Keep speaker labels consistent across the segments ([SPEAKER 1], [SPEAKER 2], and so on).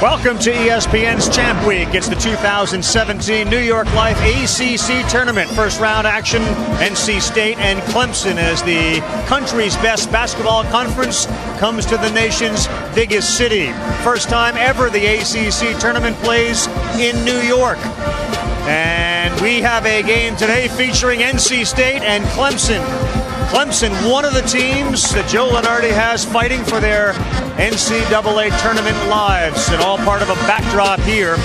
[SPEAKER 1] Welcome to ESPN's Champ Week. It's the 2017 New York Life ACC Tournament. First round action, NC State and Clemson as the country's best basketball conference comes to the nation's biggest city. First time ever the ACC Tournament plays in New York. And we have a game today featuring NC State and Clemson. Clemson, one of the teams that Joe Lunardi has fighting for their NCAA tournament lives, and all part of a backdrop here.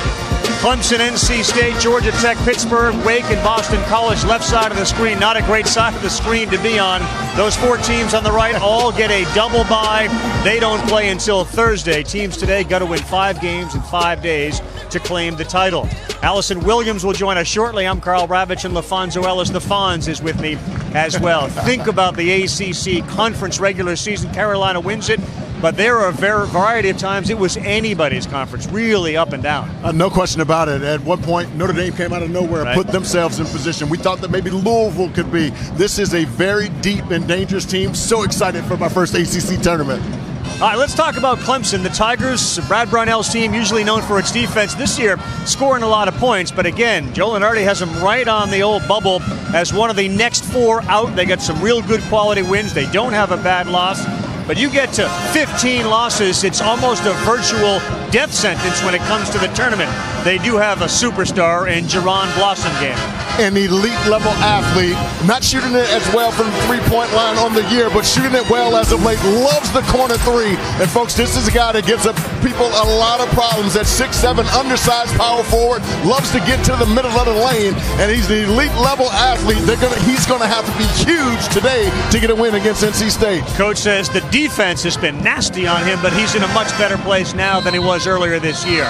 [SPEAKER 1] Clemson, NC State, Georgia Tech, Pittsburgh, Wake, and Boston College, left side of the screen. Not a great side of the screen to be on. Those four teams on the right all get a double bye. They don't play until Thursday. Teams today got to win 5 games in 5 days to claim the title. Allison Williams will join us shortly. I'm Carl Ravitch, and LaFonso Ellis, the Fonz, is with me as well. Think about the ACC conference regular season. Carolina wins it, but there are a variety of times it was anybody's conference, really up and down.
[SPEAKER 2] No question about it. At one point, Notre Dame came out of nowhere, put themselves in position. We thought that maybe Louisville could be. This is a very deep and dangerous team. So excited for my first ACC tournament.
[SPEAKER 1] All right, let's talk about Clemson. The Tigers, Brad Brownell's team, usually known for its defense, this year scoring a lot of points. But again, Joe Lunardi has them right on the old bubble as one of the next 4 out. They got some real good quality wins. They don't have a bad loss. But you get to 15 losses, it's almost a virtual death sentence when it comes to the tournament. They do have a superstar in Jaron Blossom game.
[SPEAKER 2] An elite-level athlete, not shooting it as well from the three-point line on the year, but shooting it well as of late, loves the corner three. And, folks, this is a guy that gives people a lot of problems at 6'7", undersized power forward, loves to get to the middle of the lane, and he's an elite-level athlete. He's going to have to be huge today to get a win against NC State.
[SPEAKER 1] Coach says the defense has been nasty on him, but he's in a much better place now than he was earlier this year.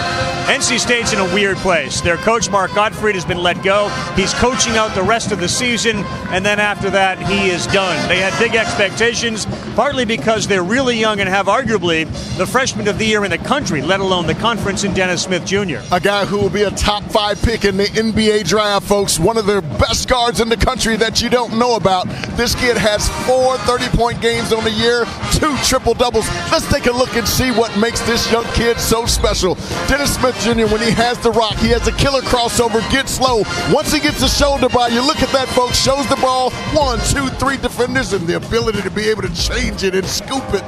[SPEAKER 1] NC State's in a weird place. Their coach, Mark Gottfried, has been let go. He's coaching out the rest of the season, and then after that, he is done. They had big expectations, partly because they're really young and have arguably the freshman of the year in the country, let alone the conference, in Dennis Smith Jr.
[SPEAKER 2] A guy who will be a top 5 pick in the NBA draft, folks. One of the best guards in the country that you don't know about. This kid has 4 30-point games on the year, 2 triple-doubles. Let's take a look and see what makes this young kid so special. Dennis Smith Jr., when he has the rock, he has a killer crossover, gets low. Once he gets the shoulder by, you look at that, folks, shows the ball, 1, 2, 3 defenders, and the ability to be able to change it and scoop it.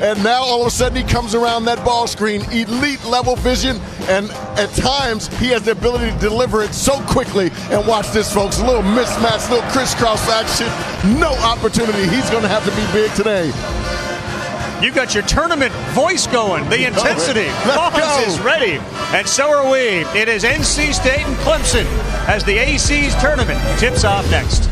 [SPEAKER 2] And now all of a sudden he comes around that ball screen, elite level vision, and at times he has the ability to deliver it so quickly. And watch this, folks, a little mismatch, little crisscross action, no opportunity. He's going to have to be big today.
[SPEAKER 1] You got your tournament voice going, the intensity.
[SPEAKER 2] Let's go.
[SPEAKER 1] Is ready, and so are we. It is NC State and Clemson as the AC's tournament tips off next.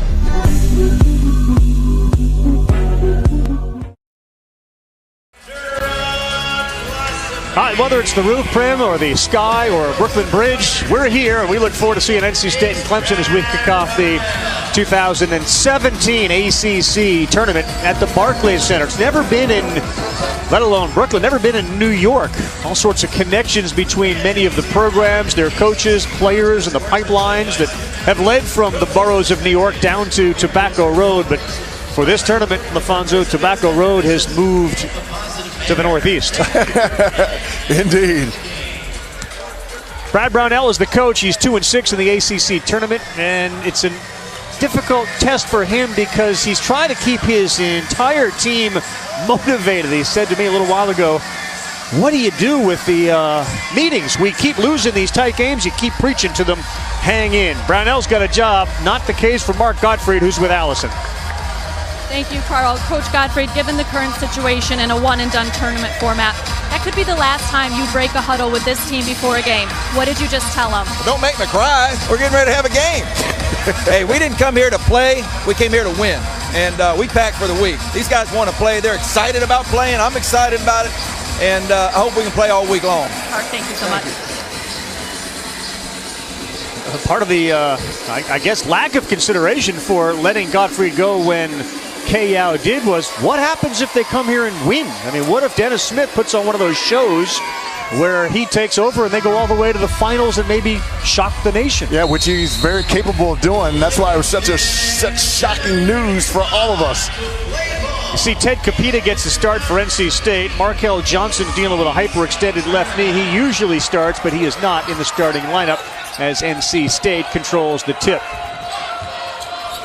[SPEAKER 1] All right, whether it's the roof prim or the sky or Brooklyn Bridge, we're here, and we look forward to seeing NC State and Clemson as we kick off the 2017 ACC tournament at the Barclays Center. It's never been in, let alone Brooklyn, never been in New York. All sorts of connections between many of the programs, their coaches, players, and the pipelines that have led from the boroughs of New York down to Tobacco Road. But for this tournament, LaFonso, Tobacco Road has moved to the northeast.
[SPEAKER 2] Indeed.
[SPEAKER 1] Brad Brownell is the coach. He's 2-6 in the ACC tournament, and it's a difficult test for him because he's trying to keep his entire team motivated. He said to me a little while ago, what do you do with the meetings? We keep losing these tight games. You keep preaching to them, hang in. Brownell's got a job. Not the case for Mark Gottfried, who's with Allison.
[SPEAKER 3] Thank you, Carl. Coach Gottfried, given the current situation in a one-and-done tournament format, that could be the last time you break a huddle with this team before a game. What did you just tell them?
[SPEAKER 4] Well, don't make me cry. We're getting ready to have a game. Hey, we didn't come here to play. We came here to win, and we packed for the week. These guys want to play. They're excited about playing. I'm excited about it, and I hope we can play all week long.
[SPEAKER 3] Mark, thank you so much.
[SPEAKER 1] Part of the, I guess, lack of consideration for letting Gottfried go when K-Yow did was, what happens if they come here and win? I mean, what if Dennis Smith puts on one of those shows where he takes over and they go all the way to the finals and maybe shock the nation?
[SPEAKER 2] Yeah, which he's very capable of doing. That's why it was such shocking news for all of us.
[SPEAKER 1] You see, Ted Capita gets the start for NC State. Markel Johnson dealing with a hyperextended left knee. He usually starts, but he is not in the starting lineup as NC State controls the tip.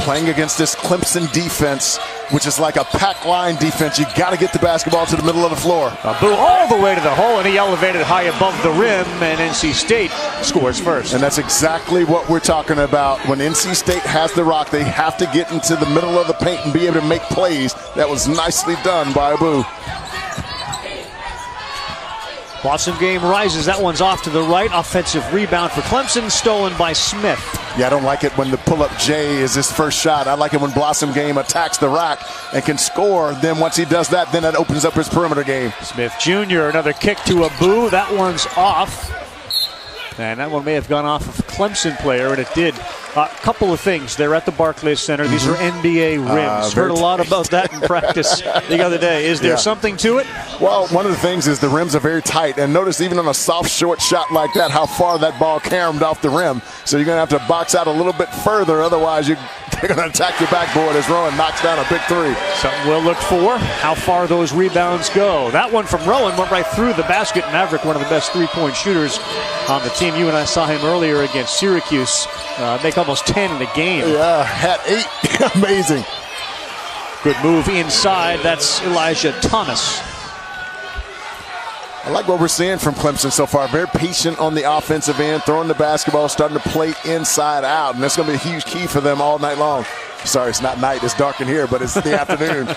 [SPEAKER 2] Playing against this Clemson defense, which is like a pack line defense, you got to get the basketball to the middle of the floor.
[SPEAKER 1] Abu all the way to the hole, and he elevated high above the rim, and NC State scores first.
[SPEAKER 2] And that's exactly what we're talking about. When NC State has the rock, they have to get into the middle of the paint and be able to make plays. That was nicely done by Abu.
[SPEAKER 1] Blossom game rises. That one's off to the right. Offensive rebound for Clemson, stolen by Smith.
[SPEAKER 2] Yeah, I don't like it when the pull-up J is his first shot. I like it when Blossom game attacks the rack and can score. Then once he does that, then that opens up his perimeter game.
[SPEAKER 1] Smith Jr., another kick to Abu. That one's off. And that one may have gone off of a Clemson player, and it did. A couple of things. They're at the Barclays Center. These are NBA rims. Heard a lot about that in practice the other day. Is there something to it?
[SPEAKER 2] Well, one of the things is the rims are very tight. And notice even on a soft, short shot like that, how far that ball caromed off the rim. So you're going to have to box out a little bit further. Otherwise, they're going to attack your backboard as Rowan knocks down a big three.
[SPEAKER 1] Something we'll look for, how far those rebounds go. That one from Rowan went right through the basket. Maverick, one of the best three-point shooters on the team. You and I saw him earlier against Syracuse make almost 10 in the game.
[SPEAKER 2] Yeah, had 8. Amazing.
[SPEAKER 1] Good move inside. That's Elijah Thomas.
[SPEAKER 2] I like what we're seeing from Clemson so far. Very patient on the offensive end, throwing the basketball, starting to play inside out. And that's going to be a huge key for them all night long. Sorry, it's not night. It's dark in here, but it's the afternoon.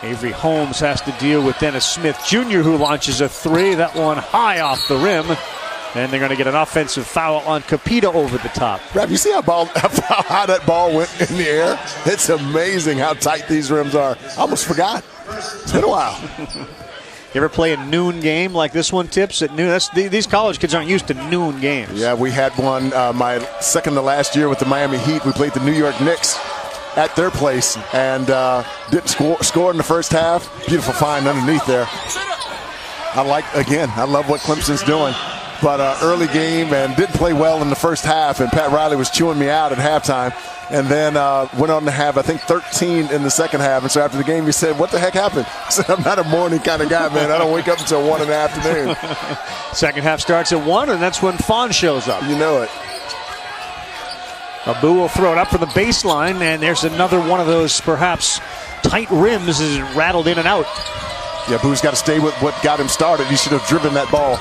[SPEAKER 1] Avery Holmes has to deal with Dennis Smith Jr., who launches a three. That one high off the rim. And they're going to get an offensive foul on Capita over the top.
[SPEAKER 2] Rap, you see how high that ball went in the air? It's amazing how tight these rims are. I almost forgot. It's been a while.
[SPEAKER 1] You ever play a noon game like this one, Tips, at noon? These college kids aren't used to noon games.
[SPEAKER 2] Yeah, we had one my second to last year with the Miami Heat. We played the New York Knicks at their place and didn't score in the first half. Beautiful find underneath there. I love what Clemson's doing. But early game and didn't play well in the first half, and Pat Riley was chewing me out at halftime. And then went on to have, I think, 13 in the second half. And so after the game, he said, "What the heck happened?" I said, "I'm not a morning kind of guy, man. I don't wake up until 1 in the afternoon."
[SPEAKER 1] Second half starts at 1, and that's when Fawn shows up.
[SPEAKER 2] You know it.
[SPEAKER 1] Abu will throw it up from the baseline, and there's another one of those perhaps tight rims as it rattled in and out.
[SPEAKER 2] Yeah, Abu's got to stay with what got him started. He should have driven that ball.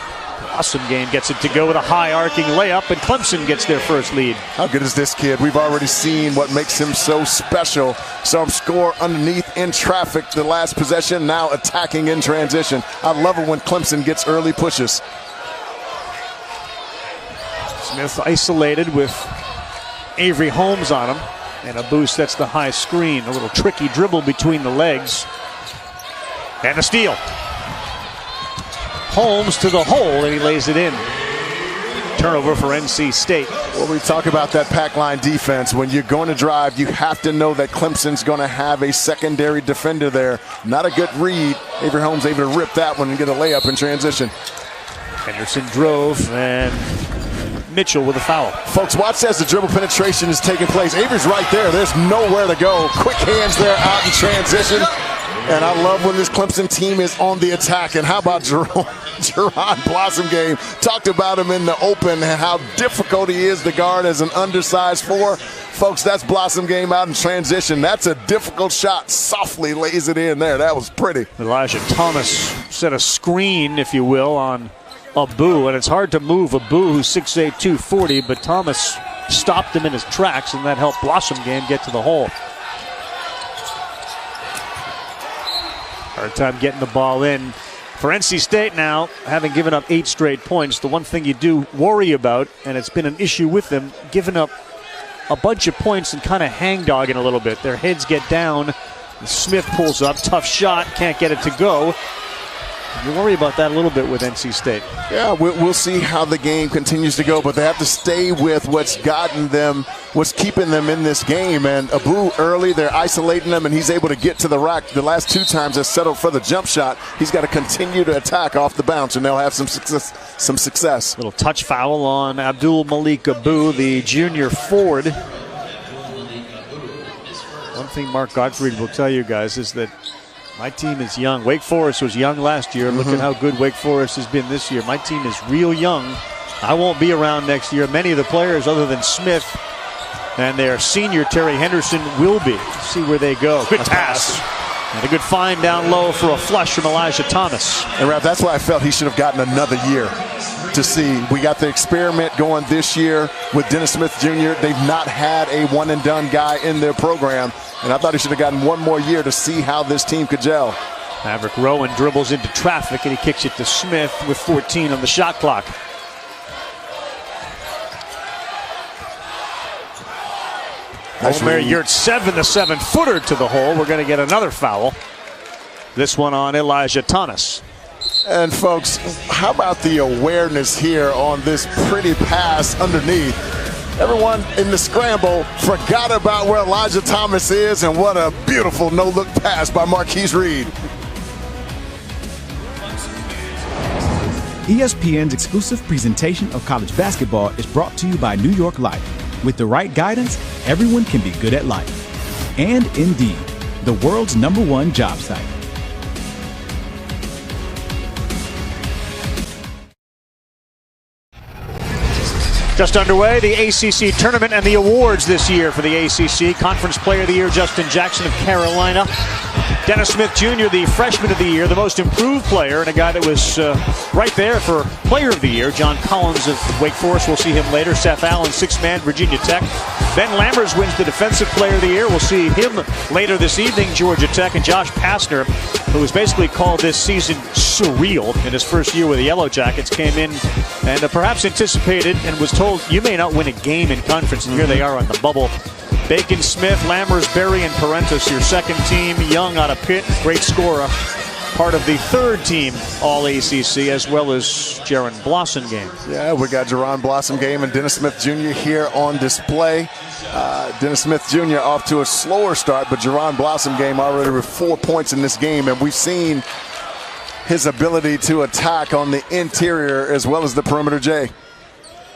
[SPEAKER 1] Awesome game gets it to go with a high arcing layup, and Clemson gets their first lead.
[SPEAKER 2] How good is this kid? We've already seen what makes him so special. Saw him score underneath in traffic the last possession, now attacking in transition. I love it when Clemson gets early pushes.
[SPEAKER 1] Smith isolated with Avery Holmes on him, and Abu sets the high screen. A little tricky dribble between the legs. And a steal. Holmes to the hole, and he lays it in. Turnover for NC State.
[SPEAKER 2] Well, we talk about that pack line defense. When you're going to drive, you have to know that Clemson's going to have a secondary defender there. Not a good read. Avery Holmes able to rip that one and get a layup in transition.
[SPEAKER 1] Henderson drove, and Mitchell with a foul.
[SPEAKER 2] Folks, watch as the dribble penetration is taking place. Avery's right there. There's nowhere to go. Quick hands there out in transition. And I love when this Clemson team is on the attack. And how about Jerron Blossom game? Talked about him in the open and how difficult he is to guard as an undersized 4. Folks, that's Blossom game out in transition. That's a difficult shot. Softly lays it in there. That was pretty.
[SPEAKER 1] Elijah Thomas set a screen, if you will, on Abu. And it's hard to move Abu, who's 6'8", 240, but Thomas stopped him in his tracks, and that helped Blossom game get to the hole. Hard time getting the ball in. For NC State now, having given up 8 straight points, the one thing you do worry about, and it's been an issue with them, giving up a bunch of points and kind of hang-dogging a little bit. Their heads get down. Smith pulls up, tough shot, can't get it to go. You worry about that a little bit with NC State.
[SPEAKER 2] Yeah, we'll see how the game continues to go, but they have to stay with what's gotten them, what's keeping them in this game. And Abu early, they're isolating him, and he's able to get to the rack. The last 2 times has settled for the jump shot. He's got to continue to attack off the bounce, and they'll have some success.
[SPEAKER 1] Little touch foul on Abdul Malik Abu, the junior forward. thing Mark Gottfried will tell you guys is that my team is young. Wake Forest was young last year. Look at how good Wake Forest has been this year. My team is real young. I won't be around next year. Many of the players, other than Smith and their senior Terry Henderson, will be. See where they go. Good pass. And a good find down low for a flush from Elijah Thomas.
[SPEAKER 2] And Ralph, that's why I felt he should have gotten another year to see. We got the experiment going this year with Dennis Smith Jr. They've not had a one-and-done guy in their program, and I thought he should have gotten one more year to see how this team could gel.
[SPEAKER 1] Maverick Rowan dribbles into traffic, and he kicks it to Smith with 14 on the shot clock. Omer Yurtseven, the 7-footer to the hole. We're going to get another foul. This one on Elijah Thomas.
[SPEAKER 2] And folks, how about the awareness here on this pretty pass underneath? Everyone in the scramble forgot about where Elijah Thomas is, and what a beautiful no-look pass by Marquise Reed.
[SPEAKER 5] ESPN's exclusive presentation of college basketball is brought to you by New York Life. With the right guidance, everyone can be good at life. And Indeed, the world's #1 job site.
[SPEAKER 1] Just underway, the ACC tournament and the awards this year for the ACC. Conference Player of the Year, Justin Jackson of Carolina. Dennis Smith Jr., the Freshman of the Year, the most improved player, and a guy that was right there for Player of the Year. John Collins of Wake Forest, we'll see him later. Seth Allen, sixth-man, Virginia Tech. Ben Lammers wins the Defensive Player of the Year. We'll see him later this evening, Georgia Tech. And Josh Pastner, who was basically called this season surreal in his first year with the Yellow Jackets, came in and perhaps anticipated and was told, you may not win a game in conference, and here they are on the bubble. Bacon, Smith, Lammers, Berry, and Parentis, your second team. Young out of Pitt, great scorer. Part of the third team All-ACC, as well as Jaron Blossomgame.
[SPEAKER 2] Yeah, we got Jaron Blossomgame and Dennis Smith Jr. here on display. Dennis Smith Jr. off to a slower start, but Jaron Blossomgame already with 4 points in this game, and we've seen his ability to attack on the interior as well as the perimeter, Jay.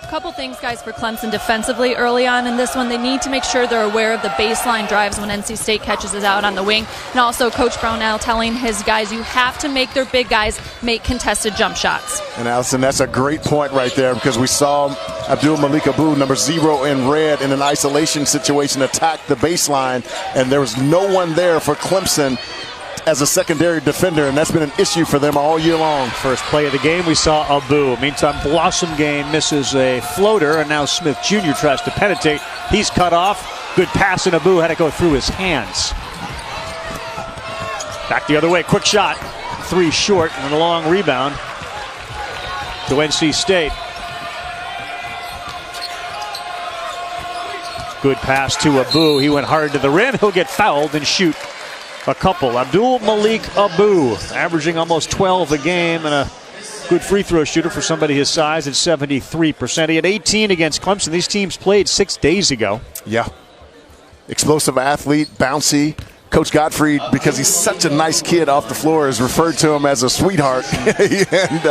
[SPEAKER 3] A couple things, guys, for Clemson defensively early on in this one. They need to make sure they're aware of the baseline drives when NC State catches it out on the wing. And also Coach Brownell telling his guys, you have to make their big guys make contested jump shots.
[SPEAKER 2] And Allison, that's a great point right there, because we saw Abdul Malik Abu, number 0 in red, in an isolation situation attack the baseline, and there was no one there for Clemson as a secondary defender, and that's been an issue for them all year long.
[SPEAKER 1] First play of the game, we saw Abu. Meantime, Blossomgame misses a floater, and now Smith Jr. tries to penetrate. He's cut off. Good pass, and Abu had to go through his hands. Back the other way, quick shot. 3 short, and a long rebound to NC State. Good pass to Abu. He went hard to the rim. He'll get fouled and shoot a couple. Abdul Malik Abu, averaging almost 12 a game, and a good free throw shooter for somebody his size at 73%. He had 18 against Clemson. These teams played 6 days ago.
[SPEAKER 2] Yeah. Explosive athlete, bouncy. Coach Gottfried, because he's such a nice kid off the floor, has referred to him as a sweetheart and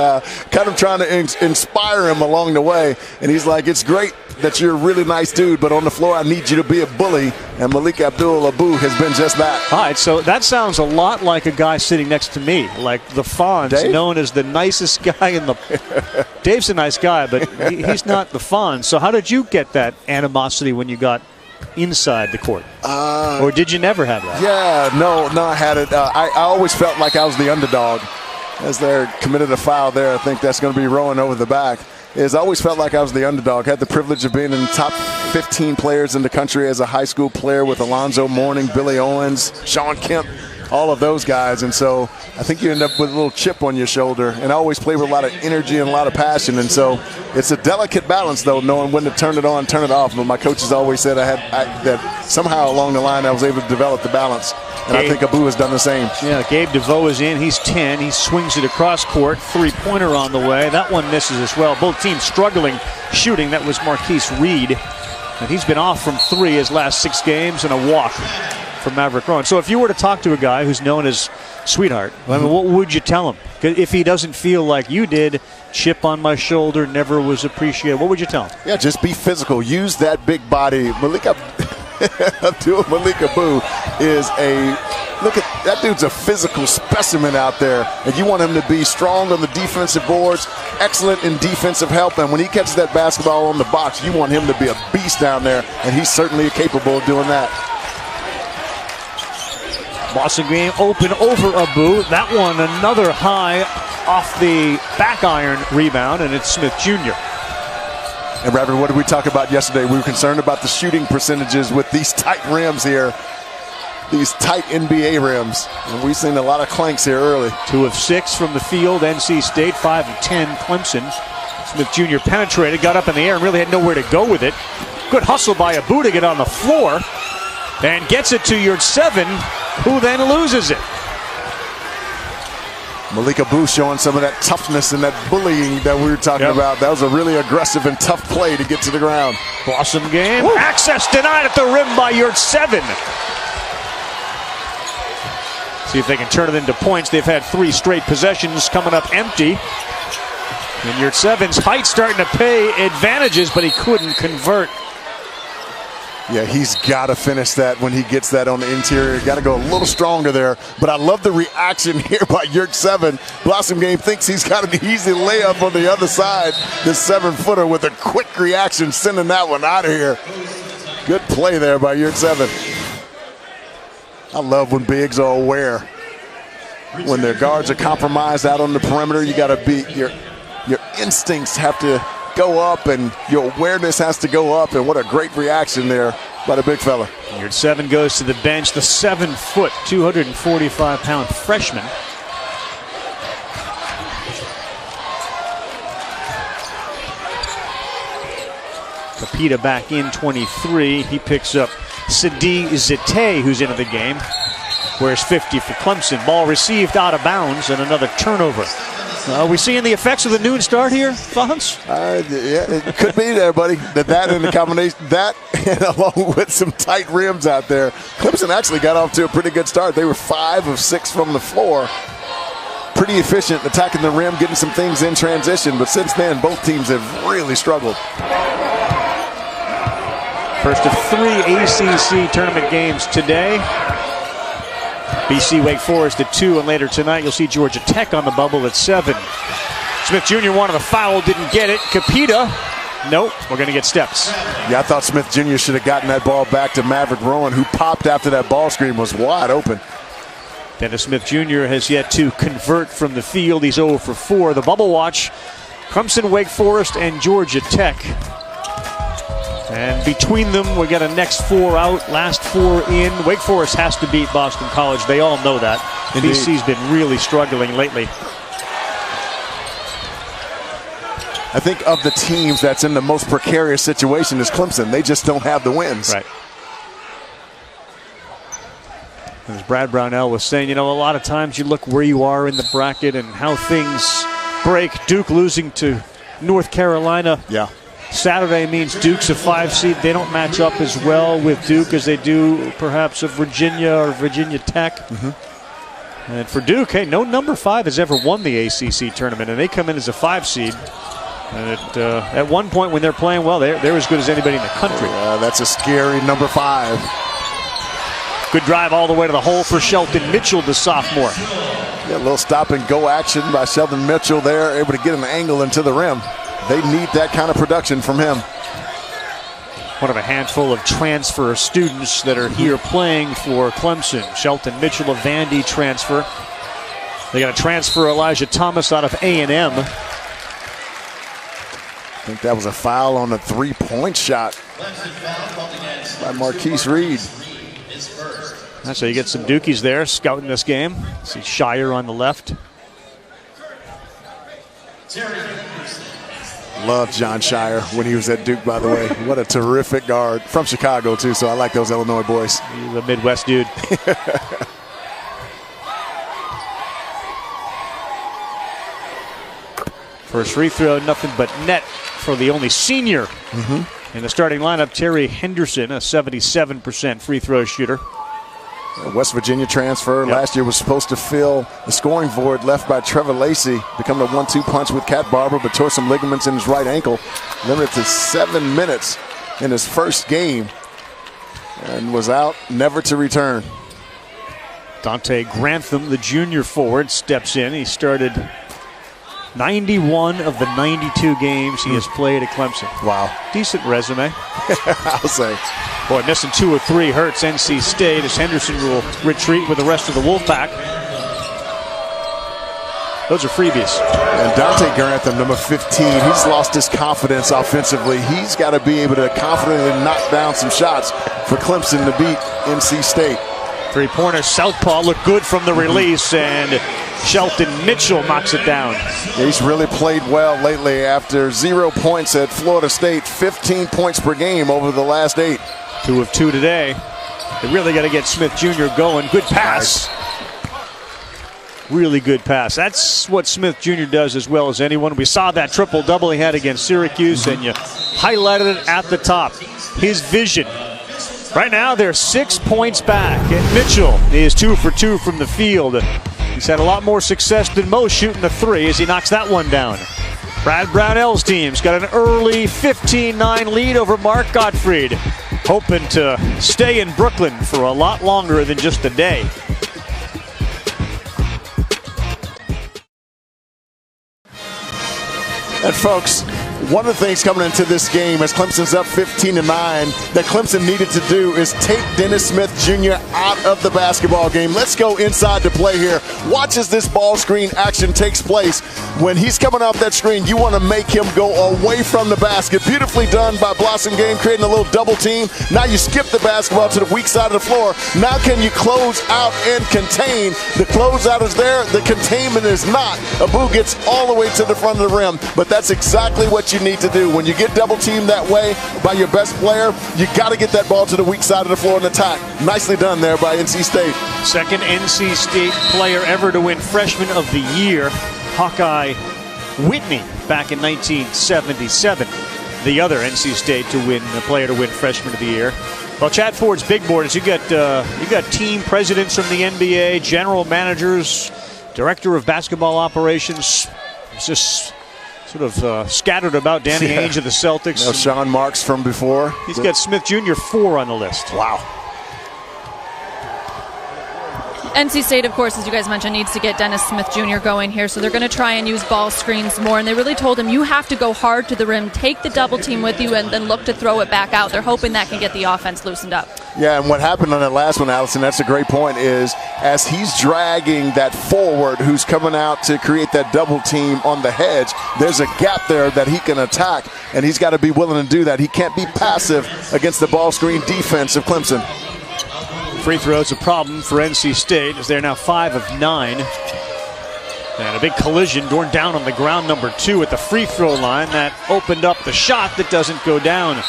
[SPEAKER 2] kind of trying to inspire him along the way. And he's like, it's great that you're a really nice dude, but on the floor I need you to be a bully. And Malik Abdul Abu has been just that.
[SPEAKER 1] All right, so that sounds a lot like a guy sitting next to me, like the Fonz,
[SPEAKER 2] Dave?
[SPEAKER 1] known as the nicest guy in the... Dave's a nice guy, but he's not the Fonz. So how did you get that animosity when you got inside the court? Or did you never have that?
[SPEAKER 2] Yeah, no, I had it. I always felt like I was the underdog. As they're committed a foul there, I think that's going to be Rowan over the back. I always felt like I was the underdog. Had the privilege of being in the top 15 players in the country as a high school player with Alonzo Mourning, Billy Owens, Sean Kemp, all of those guys. And so I think you end up with a little chip on your shoulder. And I always play with a lot of energy and a lot of passion. And so it's a delicate balance, though, knowing when to turn it on, turn it off. But my coaches always said that somehow along the line I was able to develop the balance. And I think Abu has done the same.
[SPEAKER 1] Yeah, Gabe DeVoe is in. He's 10. He swings it across court. Three-pointer on the way. That one misses as well. Both teams struggling shooting. That was Marquise Reed. And he's been off from 3 his last 6 games, and a walk from Maverick Rowan. So if you were to talk to a guy who's known as Sweetheart, I mean, what would you tell him? If he doesn't feel like you did, chip on my shoulder, never was appreciated, what would you tell him?
[SPEAKER 2] Yeah, just be physical. Use that big body. Malik Abu is look at that dude's a physical specimen out there, and you want him to be strong on the defensive boards, excellent in defensive help, and when he catches that basketball on the box, you want him to be a beast down there, and he's certainly capable of doing that.
[SPEAKER 1] Boston game open over Abu. That one another high off the back iron rebound, and it's Smith Jr.
[SPEAKER 2] And Robert, what did we talk about yesterday? We were concerned about the shooting percentages with these tight rims here, these tight NBA rims. And we've seen a lot of clanks here early.
[SPEAKER 1] 2 of 6 from the field, NC State, 5 of 10, Clemson. Smith Jr. penetrated, got up in the air, and really had nowhere to go with it. Good hustle by Abu to get on the floor, and gets it to your 7, who then loses it.
[SPEAKER 2] Malik Abu showing some of that toughness and that bullying that we were talking about. That was a really aggressive and tough play to get to the ground.
[SPEAKER 1] Awesome game. Woo. Access denied at the rim by your 7. See if they can turn it into points. They've had 3 straight possessions coming up empty. And your 7's height starting to pay advantages, but he couldn't convert.
[SPEAKER 2] Yeah, he's got to finish that when he gets that on the interior. Got to go a little stronger there. But I love the reaction here by Yerk 7. Blossom Game thinks he's got an easy layup on the other side. This 7-footer with a quick reaction, sending that one out of here. Good play there by Yerk 7. I love when bigs are aware. When their guards are compromised out on the perimeter, you got to be your instincts have to go up and your awareness has to go up, and what a great reaction there by the big fella.
[SPEAKER 1] Your 7 goes to the bench, the 7-foot, 245-pound freshman. Capita back in 23. He picks up Sidi Zite, who's into the game. Where's 50 for Clemson. Ball received out of bounds and another turnover. Are we seeing the effects of the noon start here, Fonz?
[SPEAKER 2] Yeah, it could be there, buddy. That and the combination, that and along with some tight rims out there. Clemson actually got off to a pretty good start. They were 5 of 6 from the floor. Pretty efficient, attacking the rim, getting some things in transition. But since then, both teams have really struggled.
[SPEAKER 1] First of 3 ACC tournament games today. BC Wake Forest at 2, and later tonight you'll see Georgia Tech on the bubble at 7. Smith Jr. wanted a foul, didn't get it. Capita, nope, we're going to get steps.
[SPEAKER 2] Yeah, I thought Smith Jr. should have gotten that ball back to Maverick Rowan, who popped after that ball screen, was wide open.
[SPEAKER 1] Dennis Smith Jr. has yet to convert from the field. He's 0 for 4. The bubble watch, Clemson, Wake Forest, and Georgia Tech. And between them, we got a next 4 out, last 4 in. Wake Forest has to beat Boston College. They all know that. Indeed. BC's been really struggling lately.
[SPEAKER 2] I think of the teams that's in the most precarious situation is Clemson. They just don't have the wins.
[SPEAKER 1] Right. As Brad Brownell was saying, a lot of times you look where you are in the bracket and how things break. Duke losing to North Carolina.
[SPEAKER 2] Yeah.
[SPEAKER 1] Saturday means Duke's a 5 seed. They don't match up as well with Duke as they do perhaps of Virginia or Virginia Tech. Mm-hmm. And for Duke, hey, no number 5 has ever won the ACC tournament, and they come in as a 5 seed. And at one point when they're playing well, they're as good as anybody in the country.
[SPEAKER 2] That's a scary number 5.
[SPEAKER 1] Good drive all the way to the hole for Shelton Mitchell, the sophomore.
[SPEAKER 2] Yeah, a little stop and go action by Shelton Mitchell there, able to get an angle into the rim. They need that kind of production from him.
[SPEAKER 1] One of a handful of transfer students that are here playing for Clemson. Shelton Mitchell, a Vandy transfer. They got to transfer Elijah Thomas out of A&M.
[SPEAKER 2] I think that was a foul on a 3-point shot by Marquise Reed.
[SPEAKER 1] So you get some Dukies there scouting this game. See Shire on the left.
[SPEAKER 2] Loved John Shire when he was at Duke, by the way. What a terrific guard. From Chicago, too, so I like those Illinois boys.
[SPEAKER 1] He's a Midwest dude. First free throw, nothing but net for the only senior in the starting lineup, Terry Henderson, a 77% free throw shooter.
[SPEAKER 2] West Virginia transfer. Last year was supposed to fill the scoring void left by Trevor Lacey, becoming a 1-2 punch with Cat Barber, but tore some ligaments in his right ankle. Limited to 7 minutes in his first game. and was out, never to return.
[SPEAKER 1] Dante Grantham, the junior forward, steps in. He started 91 of the 92 games he has played at Clemson.
[SPEAKER 2] Wow.
[SPEAKER 1] Decent resume.
[SPEAKER 2] I'll say.
[SPEAKER 1] Boy, missing 2 or 3 hurts NC State as Henderson will retreat with the rest of the Wolfpack. Those are freebies.
[SPEAKER 2] And Dante Grantham, number 15, he's lost his confidence offensively. He's got to be able to confidently knock down some shots for Clemson to beat NC State.
[SPEAKER 1] Three-pointer southpaw looked good from the release, and Shelton Mitchell knocks it down.
[SPEAKER 2] He's really played well lately after 0 points at Florida State, 15 points per game over the last 8.
[SPEAKER 1] 2 of 2 today. They really got to get Smith Jr. going. Good pass.
[SPEAKER 2] Nice.
[SPEAKER 1] Really good pass. That's what Smith Jr. does as well as anyone. We saw that triple-double he had against Syracuse, and you highlighted it at the top. His vision. Right now, they're 6 points back, and Mitchell is 2 for 2 from the field. He's had a lot more success than most shooting the 3 as he knocks that one down. Brad Brownell's team's got an early 15-9 lead over Mark Gottfried, hoping to stay in Brooklyn for a lot longer than just a day.
[SPEAKER 2] And folks, one of the things coming into this game as Clemson's up 15-9 that Clemson needed to do is take Dennis Smith Jr. out of the basketball game. Let's go inside to play here. Watch as this ball screen action takes place. When he's coming off that screen, you want to make him go away from the basket. Beautifully done by Blossom Game, creating a little double team. Now you skip the basketball to the weak side of the floor. Now can you close out and contain? The closeout is there. The containment is not. Abu gets all the way to the front of the rim, but that's exactly what you need to do. When you get double teamed that way by your best player, you got to get that ball to the weak side of the floor and attack. Nicely done there by NC State.
[SPEAKER 1] Second NC State player ever to win Freshman of the Year, Hawkeye Whitney, back in 1977. The other NC State player to win Freshman of the Year. Well, Chad Ford's big board is you got team presidents from the NBA, general managers, director of basketball operations. It's just sort of scattered about. Danny Ainge of the Celtics.
[SPEAKER 2] No, Sean Marks from before.
[SPEAKER 1] He's got Smith Jr. 4 on the list.
[SPEAKER 2] Wow.
[SPEAKER 3] NC State, of course, as you guys mentioned, needs to get Dennis Smith Jr. going here, so they're going to try and use ball screens more, and they really told him, you have to go hard to the rim, take the double team with you, and then look to throw it back out. They're hoping that can get the offense loosened up.
[SPEAKER 2] Yeah, and what happened on that last one, Allison, that's a great point, is as he's dragging that forward who's coming out to create that double team on the hedge, there's a gap there that he can attack, and he's got to be willing to do that. He can't be passive against the ball screen defense of Clemson.
[SPEAKER 1] Free throws a problem for NC State as they're now 5 of 9. And a big collision torn down on the ground, number 2 at the free throw line. That opened up the shot that doesn't go down.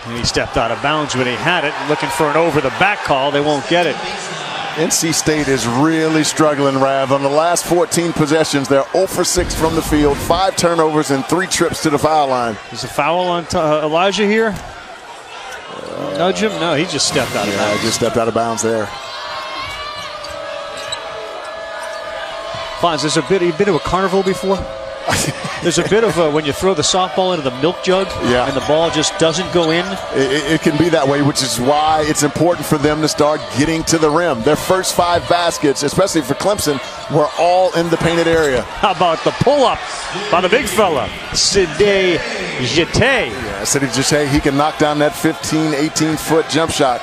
[SPEAKER 1] And he stepped out of bounds when he had it, looking for an over-the-back call. They won't get it.
[SPEAKER 2] NC State is really struggling, Rav. On the last 14 possessions, they're 0 for 6 from the field, 5 turnovers, and 3 trips to the foul line.
[SPEAKER 1] Is a foul on Elijah here? Nudge him? No, he just stepped out of bounds.
[SPEAKER 2] Yeah, just stepped out of bounds there.
[SPEAKER 1] Fonz, there's you been to a carnival before? There's a bit of when you throw the softball into the milk jug and the ball just doesn't go in.
[SPEAKER 2] It can be that way, which is why it's important for them to start getting to the rim. Their first 5 baskets, especially for Clemson, were all in the painted area.
[SPEAKER 1] How about the pull-up by the big fella, Sidney Jeté?
[SPEAKER 2] Yeah, Sidney Jeté, he can knock down that 15, 18-foot jump shot.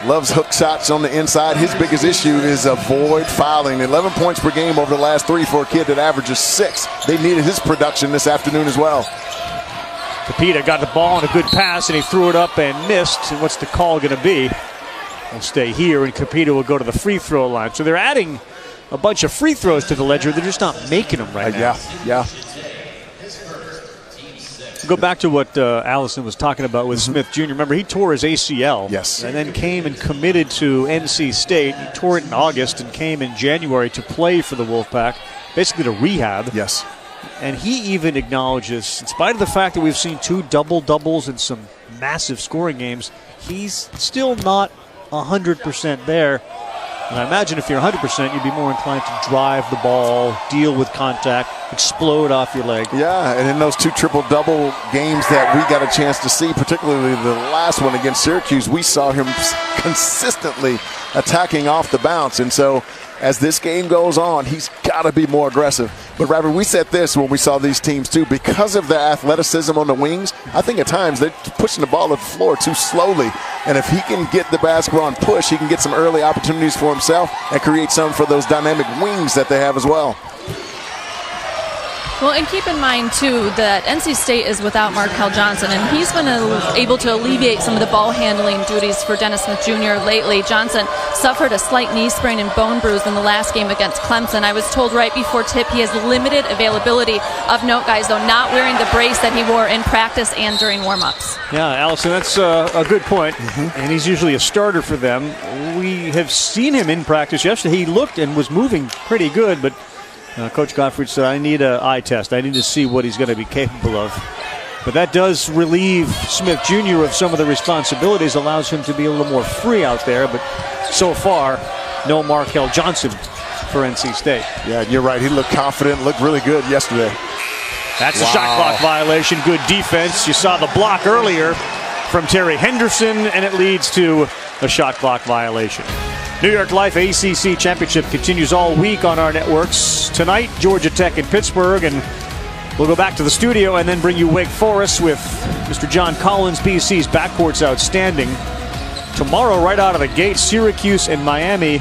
[SPEAKER 2] Loves hook shots on the inside. His biggest issue is avoid fouling. 11 points per game over the last 3 for a kid that averages 6. They needed his production this afternoon as well.
[SPEAKER 1] Capita got the ball on a good pass, and he threw it up and missed. And what's the call going to be? We'll stay here, and Capita will go to the free throw line. So they're adding a bunch of free throws to the ledger. They're just not making them right now.
[SPEAKER 2] Yeah.
[SPEAKER 1] Go back to what Allison was talking about with Smith Jr. Remember, he tore his ACL.
[SPEAKER 2] Yes.
[SPEAKER 1] And then came and committed to NC State. He tore it in August and came in January to play for the Wolfpack, basically to rehab.
[SPEAKER 2] Yes.
[SPEAKER 1] And he even acknowledges, in spite of the fact that we've seen 2 double-doubles and some massive scoring games, he's still not 100% there. And I imagine if you're 100%, you'd be more inclined to drive the ball, deal with contact. explode off your leg.
[SPEAKER 2] Yeah, and in those 2 triple-double games that we got a chance to see, particularly the last one against Syracuse, we saw him consistently attacking off the bounce. And so as this game goes on, he's got to be more aggressive. But, Robert, we said this when we saw these teams, too. Because of their athleticism on the wings, I think at times they're pushing the ball to the floor too slowly. And if he can get the basketball and push, he can get some early opportunities for himself and create some for those dynamic wings that they have as well.
[SPEAKER 3] Well, and keep in mind, too, that NC State is without Markel Johnson, and he's been able to alleviate some of the ball handling duties for Dennis Smith Jr. lately. Johnson suffered a slight knee sprain and bone bruise in the last game against Clemson. I was told right before tip he has limited availability. Of note, guys, though, not wearing the brace that he wore in practice and during warm-ups.
[SPEAKER 1] Yeah, Allison, that's a good point. And he's usually a starter for them. We have seen him in practice yesterday. He looked and was moving pretty good, but Coach Gottfried said, I need an eye test. I need to see what he's going to be capable of. But that does relieve Smith Jr. of some of the responsibilities, allows him to be a little more free out there. But so far, no Markel Johnson for NC State.
[SPEAKER 2] Yeah, you're right. He looked confident, looked really good yesterday.
[SPEAKER 1] That's a shot clock violation. Good defense. You saw the block earlier from Terry Henderson, and it leads to a shot clock violation. New York Life ACC Championship continues all week on our networks. Tonight, Georgia Tech and Pittsburgh, and we'll go back to the studio and then bring you Wake Forest with Mr. John Collins. BC's backcourt's outstanding. Tomorrow, right out of the gate, Syracuse and Miami,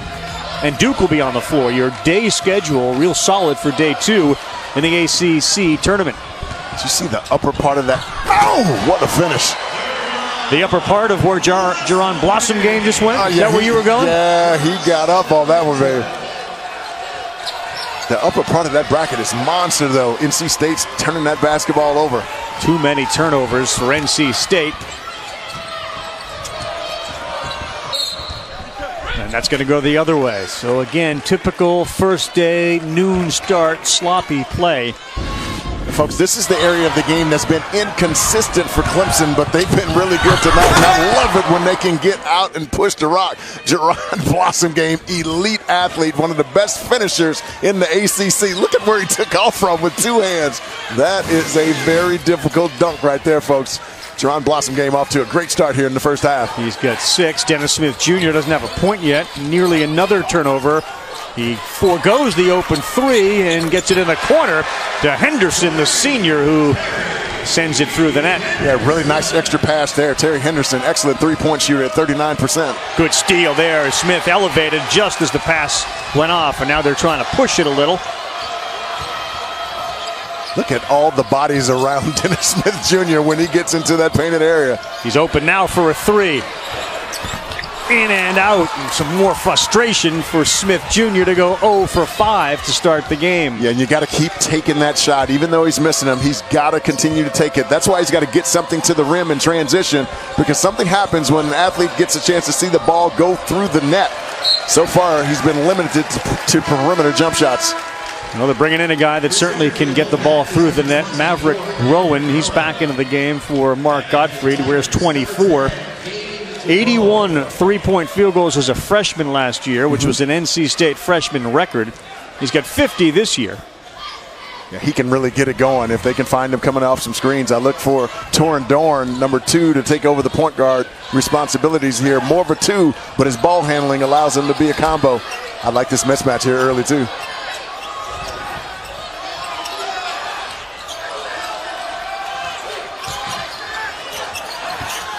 [SPEAKER 1] and Duke will be on the floor. Your day schedule, real solid for day 2 in the ACC tournament.
[SPEAKER 2] Did you see the upper part of that? Oh, what a finish.
[SPEAKER 1] The upper part of where Jaron Blossom game just went? Is that where you were going?
[SPEAKER 2] Yeah, he got up on that one, baby. The upper part of that bracket is monster, though. NC State's turning that basketball over.
[SPEAKER 1] Too many turnovers for NC State. And that's going to go the other way. So, again, typical first day, noon start, sloppy play.
[SPEAKER 2] Folks, this is the area of the game that's been inconsistent for Clemson, but they've been really good tonight. And I love it when they can get out and push the rock. Jaron Blossom game, elite athlete, one of the best finishers in the ACC. Look at where he took off from with 2 hands. That is a very difficult dunk right there, folks. Jaron Blossom game off to a great start here in the first half.
[SPEAKER 1] He's got 6. Dennis Smith Jr. doesn't have a point yet. Nearly another turnover. He foregoes the open 3 and gets it in the corner to Henderson, the senior, who sends it through the net.
[SPEAKER 2] Yeah, really nice extra pass there. Terry Henderson, excellent 3-point shooter at 39%.
[SPEAKER 1] Good steal there. Smith elevated just as the pass went off, and now they're trying to push it a little.
[SPEAKER 2] Look at all the bodies around Dennis Smith Jr. when he gets into that painted area.
[SPEAKER 1] He's open now for a 3. In and out, and some more frustration for Smith Jr. to go 0 for 5 to start the game.
[SPEAKER 2] Yeah, and you got to keep taking that shot. Even though he's missing them, he's got to continue to take it. That's why he's got to get something to the rim in transition, because something happens when an athlete gets a chance to see the ball go through the net. So far, he's been limited to perimeter jump shots.
[SPEAKER 1] Well, they're bringing in a guy that certainly can get the ball through the net. Maverick Rowan, he's back into the game for Mark Gottfried, wears 24. 81 three-point field goals as a freshman last year, which was an NC State freshman record. He's got 50 this year.
[SPEAKER 2] Yeah, he can really get it going if they can find him coming off some screens. I look for Torin Dorn, number 2, to take over the point guard responsibilities here. More of a 2, but his ball handling allows him to be a combo. I like this mismatch here early, too.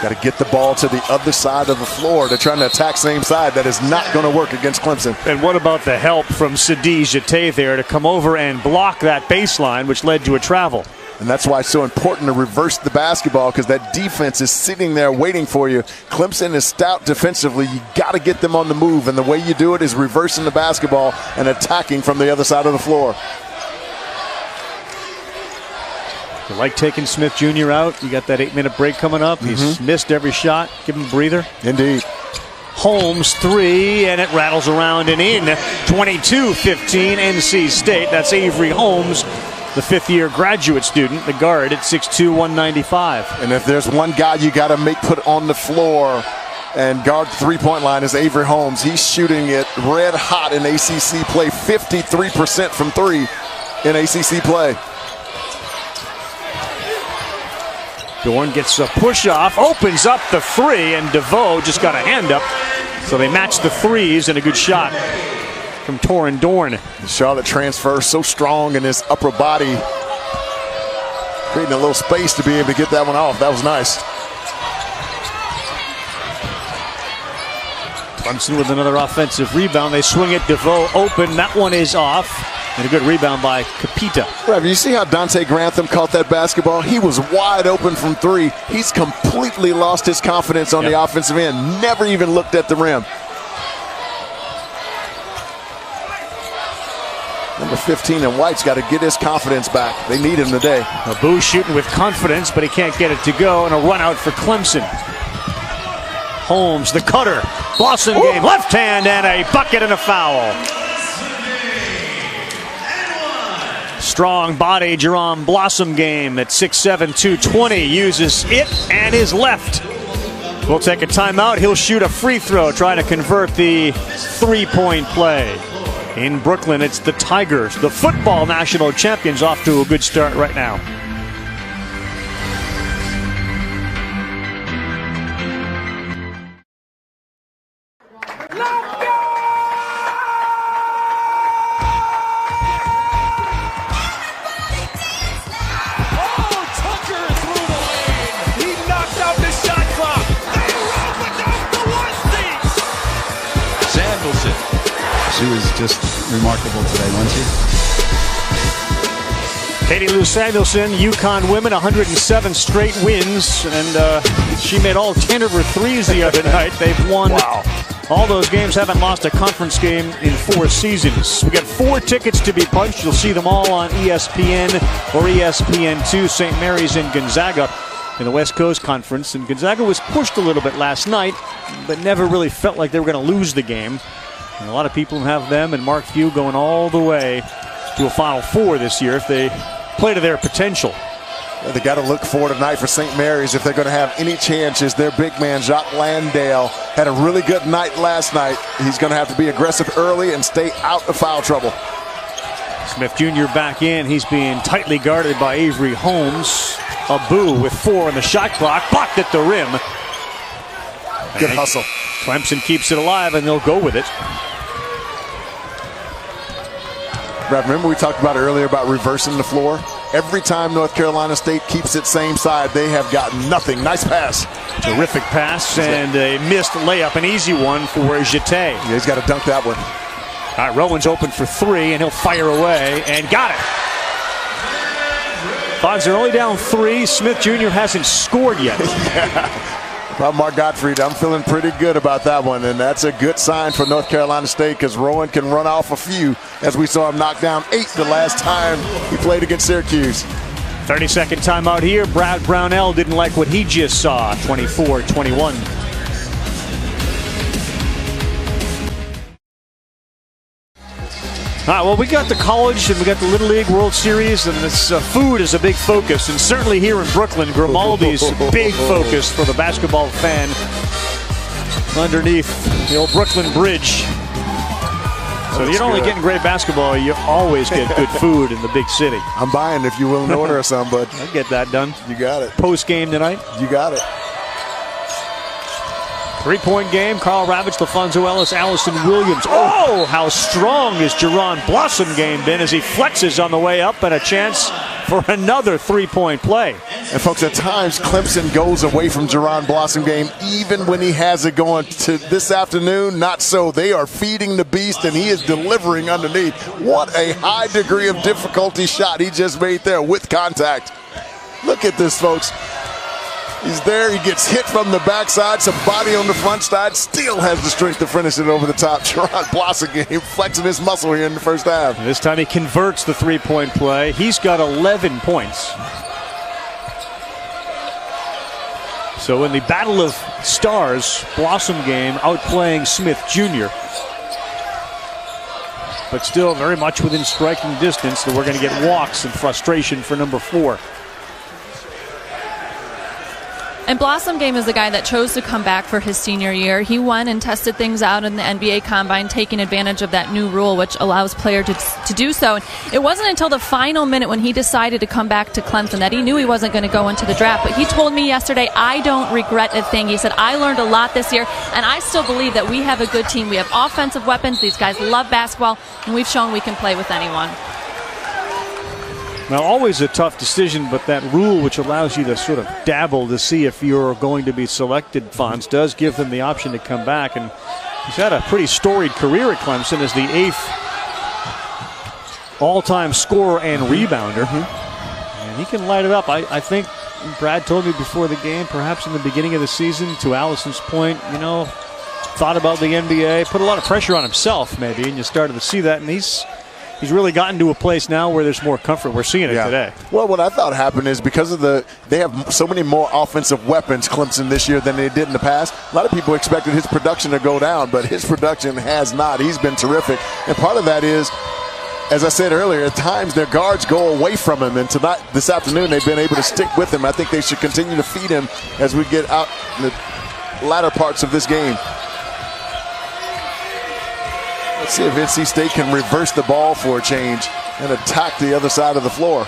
[SPEAKER 2] Got to get the ball to the other side of the floor. They're trying to attack same side. That is not going to work against Clemson.
[SPEAKER 1] And what about the help from Sadi Jete there to come over and block that baseline, which led to a travel?
[SPEAKER 2] And that's why it's so important to reverse the basketball, because that defense is sitting there waiting for you. Clemson is stout defensively. You got to get them on the move, and the way you do it is reversing the basketball and attacking from the other side of the floor.
[SPEAKER 1] You like taking Smith Jr. out. You got that 8-minute break coming up. He's missed every shot. Give him a breather.
[SPEAKER 2] Indeed.
[SPEAKER 1] Holmes 3, and it rattles around and in. 22-15 NC State. That's Avery Holmes, the 5th-year graduate student, the guard at 6'2", 195.
[SPEAKER 2] And if there's one guy you got to put on the floor and guard the 3-point line, is Avery Holmes. He's shooting it red hot in ACC play, 53% from 3. in ACC play.
[SPEAKER 1] Dorn gets a push off, opens up the three, and DeVoe just got a hand up. So they match the threes, and a good shot from Torin Dorn.
[SPEAKER 2] Charlotte transfer so strong in his upper body, creating a little space to be able to get that one off. That was nice.
[SPEAKER 1] Clemson with another offensive rebound. They swing it, DeVoe open. That one is off. And a good rebound by Capita.
[SPEAKER 2] Right, you see how Dante Grantham caught that basketball? He was wide open from three. He's completely lost his confidence on the offensive end. Never even looked at the rim. Number 15 and White's got to get his confidence back. They need him today.
[SPEAKER 1] Abu shooting with confidence, but he can't get it to go. And a run out for Clemson. Holmes, the cutter. Blossom game, left hand, and a bucket and a foul. Strong body, Jerome Blossom game at 6'7", 220, uses it and is left. We'll take a timeout. He'll shoot a free throw, trying to convert the three-point play. In Brooklyn, it's the Tigers, the football national champions, off to a good start right now.
[SPEAKER 6] She was just remarkable today, wasn't she?
[SPEAKER 1] Katie Lou Samuelson, UConn women, 107 straight wins, and she made all 10 of her threes the other night. They've won all those games, haven't lost a conference game in 4 seasons. We got 4 tickets to be punched. You'll see them all on ESPN or ESPN2, St. Mary's and Gonzaga in the West Coast Conference. And Gonzaga was pushed a little bit last night, but never really felt like they were going to lose the game. And a lot of people have them and Mark Few going all the way to a Final Four this year if they play to their potential.
[SPEAKER 2] They got to look for tonight for St. Mary's if they're going to have any chances. Their big man, Jacques Landale, had a really good night last night. He's going to have to be aggressive early and stay out of foul trouble.
[SPEAKER 1] Smith Jr. back in. He's being tightly guarded by Avery Holmes. Abu with 4 on the shot clock. Blocked at the rim.
[SPEAKER 2] Good hustle.
[SPEAKER 1] Clemson keeps it alive, and they'll go with it.
[SPEAKER 2] Brad, remember we talked about earlier about reversing the floor? Every time North Carolina State keeps it same side, they have got nothing. Nice pass.
[SPEAKER 1] Terrific pass and a missed layup, an easy one for Jeté.
[SPEAKER 2] Yeah, he's got to dunk that one.
[SPEAKER 1] All right, Rowan's open for 3, and he'll fire away, and got it. Bugs are only down 3. Smith Jr. hasn't scored yet.
[SPEAKER 2] Well, Mark Gottfried, I'm feeling pretty good about that one, and that's a good sign for North Carolina State because Rowan can run off a few, as we saw him knock down 8 the last time he played against Syracuse.
[SPEAKER 1] 30-second timeout here. Brad Brownell didn't like what he just saw. 24-21. All right, well, we got the college and we got the Little League World Series, and this food is a big focus. And certainly here in Brooklyn, Grimaldi's big focus for the basketball fan underneath the old Brooklyn Bridge. So you're not only getting great basketball, you always get good food in the big city.
[SPEAKER 2] I'm buying if you're willing to order some, bud.
[SPEAKER 1] I'll get that done.
[SPEAKER 2] You got it.
[SPEAKER 1] Post game tonight.
[SPEAKER 2] You got it.
[SPEAKER 1] 3-point game. Carl Ravitch, LaFonso Ellis, Allison Williams. Oh, how strong has Jerron Blossom game been as he flexes on the way up, and a chance for another 3-point play.
[SPEAKER 2] And folks, at times Clemson goes away from Jerron Blossom game even when he has it going. To this afternoon, not so. They are feeding the beast, and he is delivering underneath. What a high degree of difficulty shot he just made there with contact. Look at this, folks. He's there, he gets hit from the backside, some body on the front side, still has the strength to finish it over the top. Jerron Blossom game flexing his muscle here in the first half.
[SPEAKER 1] This time he converts the 3-point play. He's got 11 points. So in the Battle of Stars, Blossom game outplaying Smith Jr. But still very much within striking distance, so we're going to get walks and frustration for number 4.
[SPEAKER 3] And Blossom Game is the guy that chose to come back for his senior year. He went and tested things out in the NBA Combine, taking advantage of that new rule, which allows players to do so. And it wasn't until the final minute when he decided to come back to Clemson that he knew he wasn't going to go into the draft. But he told me yesterday, I don't regret a thing. He said, I learned a lot this year, and I still believe that we have a good team. We have offensive weapons. These guys love basketball, and we've shown we can play with anyone.
[SPEAKER 1] Now, always a tough decision, but that rule which allows you to sort of dabble to see if you're going to be selected, Fonz, does give them the option to come back. And he's had a pretty storied career at Clemson as the 8th all-time scorer and rebounder. And he can light it up. I think Brad told me before the game, perhaps in the beginning of the season, to Allison's point, thought about the NBA, put a lot of pressure on himself maybe, and you started to see that. And he's really gotten to a place now where there's more comfort. We're seeing it today.
[SPEAKER 2] Well, what I thought happened is because of they have so many more offensive weapons, Clemson, this year than they did in the past. A lot of people expected his production to go down, but his production has not. He's been terrific. And part of that is, as I said earlier, at times their guards go away from him. And this afternoon, they've been able to stick with him. I think they should continue to feed him as we get out in the latter parts of this game. Let's see if NC State can reverse the ball for a change and attack the other side of the floor.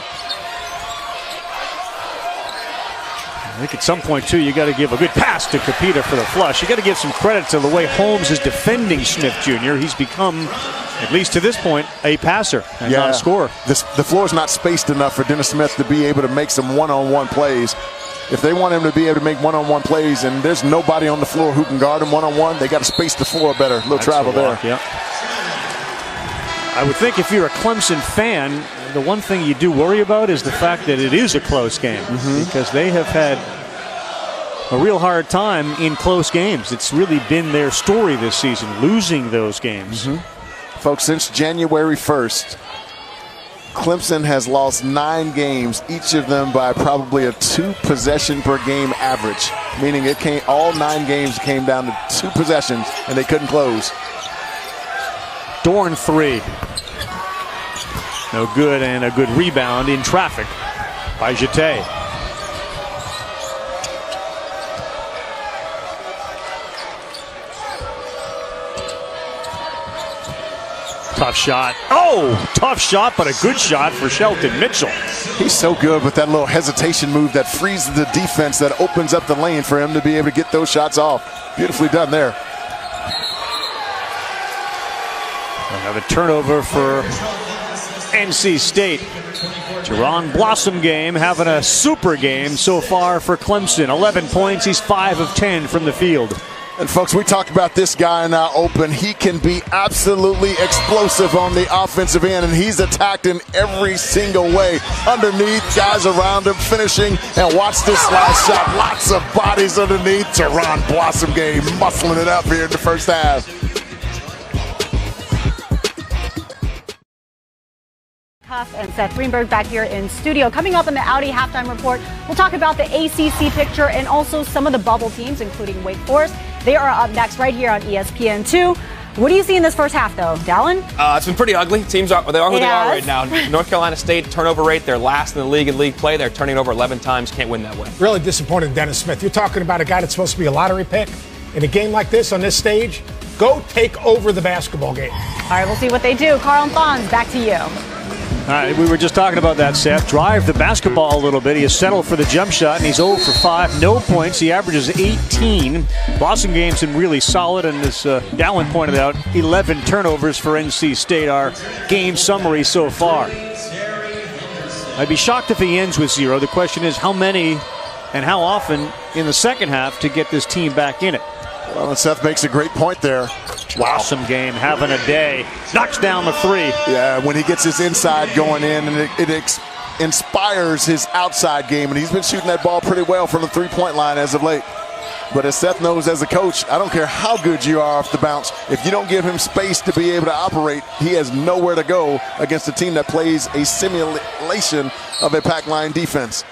[SPEAKER 1] I think at some point, too, you got to give a good pass to Capita for the flush. You got to give some credit to the way Holmes is defending Smith Jr. He's become, at least to this point, a passer and not a scorer.
[SPEAKER 2] The floor is not spaced enough for Dennis Smith to be able to make some one-on-one plays. If they want him to be able to make one-on-one plays and there's nobody on the floor who can guard him one-on-one, they got to space the floor better. A little travel there.
[SPEAKER 1] Yeah. I would think if you're a Clemson fan, the one thing you do worry about is the fact that it is a close game because they have had a real hard time in close games. It's really been their story this season, losing those games.
[SPEAKER 2] Folks, since January 1st, Clemson has lost 9 games, each of them by probably a 2-possession per game average, meaning all 9 games came down to 2 possessions and they couldn't close.
[SPEAKER 1] Dorn 3. No good, and a good rebound in traffic by Jeté. Tough shot. Oh, tough shot, but a good shot for Shelton Mitchell.
[SPEAKER 2] He's so good with that little hesitation move that frees the defense, that opens up the lane for him to be able to get those shots off. Beautifully done there.
[SPEAKER 1] Another turnover for NC State. Jerron Blossom game having a super game so far for Clemson. 11 points. He's 5 of 10 from the field.
[SPEAKER 2] And folks, we talked about this guy in our open. He can be absolutely explosive on the offensive end, and he's attacked in every single way. Underneath, guys around him finishing, and watch this last shot. Lots of bodies underneath. Jerron Blossom game, muscling it up here in the first half.
[SPEAKER 7] And Seth Greenberg back here in studio. Coming up in the Audi halftime report, we'll talk about the ACC picture and also some of the bubble teams, including Wake Forest. They are up next right here on ESPN2. What do you see in this first half, though, Dallin?
[SPEAKER 8] It's been pretty ugly. Teams are who they are right now. North Carolina State turnover rate, they're last in the league in league play. They're turning over 11 times. Can't win that way.
[SPEAKER 9] Really disappointed in Dennis Smith. You're talking about a guy that's supposed to be a lottery pick in a game like this on this stage. Go take over the basketball game.
[SPEAKER 7] All right, we'll see what they do. Carl and Fonz, back to you.
[SPEAKER 1] All right, we were just talking about that, Seth. Drive the basketball a little bit. He has settled for the jump shot, and he's 0 for 5. No points. He averages 18. Blossom game's been really solid, and as Dallin pointed out, 11 turnovers for NC State. Our game summary so far. I'd be shocked if he ends with 0. The question is how many and how often in the second half to get this team back in it.
[SPEAKER 2] Well, and Seth makes a great point there.
[SPEAKER 1] Blossom game having a day. Knocks down the 3.
[SPEAKER 2] Yeah, when he gets his inside going in, and it inspires his outside game, and he's been shooting that ball pretty well from the three-point line as of late. But as Seth knows as a coach, I don't care how good you are off the bounce. If you don't give him space to be able to operate, he has nowhere to go against a team that plays a simulation of a pack line defense.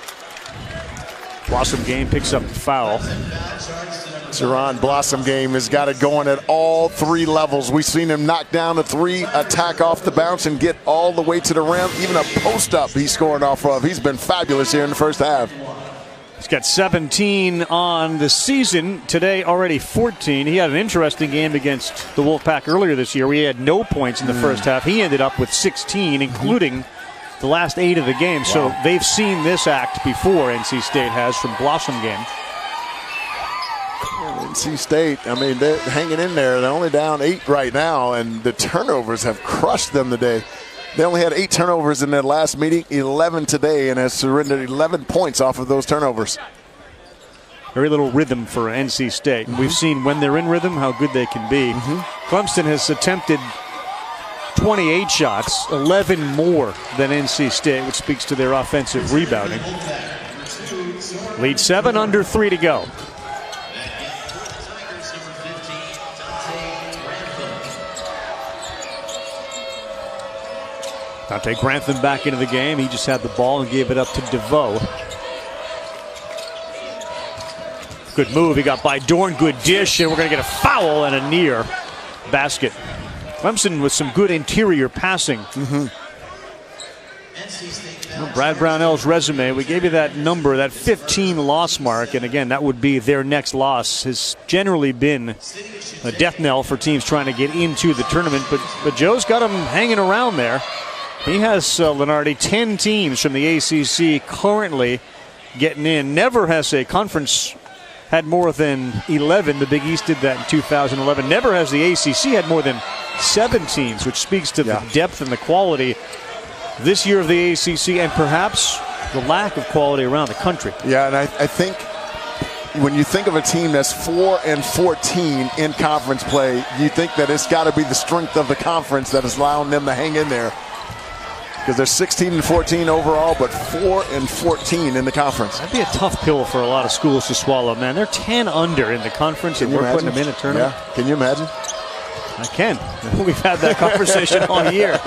[SPEAKER 1] Blossom game picks up the foul.
[SPEAKER 2] Jerron Blossom game has got it going at all 3 levels. We've seen him knock down a 3, attack off the bounce, and get all the way to the rim. Even a post-up he's scoring off of. He's been fabulous here in the first half.
[SPEAKER 1] He's got 17 on the season. Today, already 14. He had an interesting game against the Wolfpack earlier this year. We had no points in the first half. He ended up with 16, including the last 8 of the game. Wow. So they've seen this act before, NC State has, from Blossom game.
[SPEAKER 2] NC State, I mean, they're hanging in there. They're only down 8 right now, and the turnovers have crushed them today. They only had 8 turnovers in their last meeting, 11 today, and has surrendered 11 points off of those turnovers.
[SPEAKER 1] Very little rhythm for NC State. And we've seen when they're in rhythm how good they can be. Clemson has attempted 28 shots, 11 more than NC State, which speaks to their offensive rebounding. Lead 7, under 3 to go. Dante Grantham back into the game. He just had the ball and gave it up to DeVoe. Good move. He got by Dorn. Good dish. And we're going to get a foul and a near basket. Clemson with some good interior passing. Brad Brownell's resume, we gave you that number, that 15 loss mark. And again, that would be their next loss. Has generally been a death knell for teams trying to get into the tournament. But Joe's got them hanging around there. He has, Lenardi, 10 teams from the ACC currently getting in. Never has a conference had more than 11. The Big East did that in 2011. Never has the ACC had more than 7 teams, which speaks to the depth and the quality this year of the ACC and perhaps the lack of quality around the country.
[SPEAKER 2] Yeah, and I think when you think of a team that's 4-14 in conference play, you think that it's got to be the strength of the conference that is allowing them to hang in there. Because they're 16-14 overall, but 4-14 in the conference.
[SPEAKER 1] That'd be a tough pill for a lot of schools to swallow, man. They're 10 under in the conference, and we're putting them in a tournament.
[SPEAKER 2] Yeah. Can you imagine?
[SPEAKER 1] I can. We've had that conversation all year.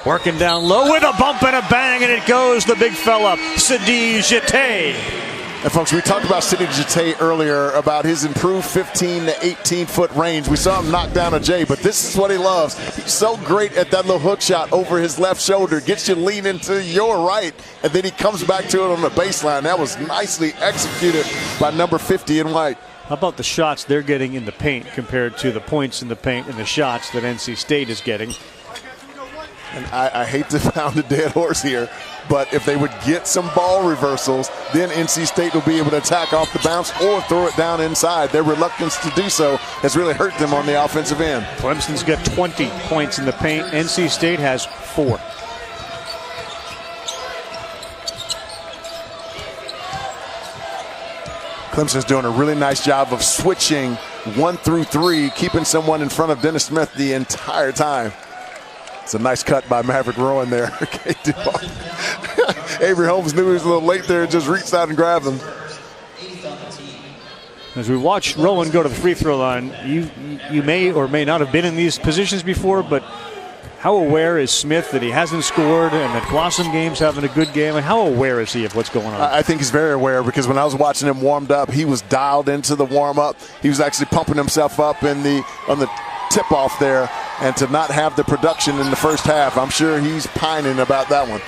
[SPEAKER 1] Working down low with a bump and a bang, and it goes the big fella, Sidi Jete.
[SPEAKER 2] And folks, we talked about Sidi Jete earlier about his improved 15 to 18-foot range. We saw him knock down a J, but this is what he loves. He's so great at that little hook shot over his left shoulder, gets you leaning to your right, and then he comes back to it on the baseline. That was nicely executed by number 50 in white.
[SPEAKER 1] How about the shots they're getting in the paint compared to the points in the paint and the shots that NC State is getting?
[SPEAKER 2] And I hate to pound a dead horse here, but if they would get some ball reversals, then NC State will be able to attack off the bounce or throw it down inside. Their reluctance to do so has really hurt them on the offensive end.
[SPEAKER 1] Clemson's got 20 points in the paint. NC State has 4.
[SPEAKER 2] Clemson's doing a really nice job of switching 1 through 3, keeping someone in front of Dennis Smith the entire time. It's a nice cut by Maverick Rowan there. Avery Holmes knew he was a little late there and just reached out and grabbed him.
[SPEAKER 1] As we watch Rowan go to the free throw line, you may or may not have been in these positions before, but how aware is Smith that he hasn't scored and that Blossom game's having a good game? And how aware is he of what's going on?
[SPEAKER 2] I think he's very aware, because when I was watching him warmed up, he was dialed into the warm-up. He was actually pumping himself up on the tip-off there, and to not have the production in the first half, I'm sure he's pining about that one.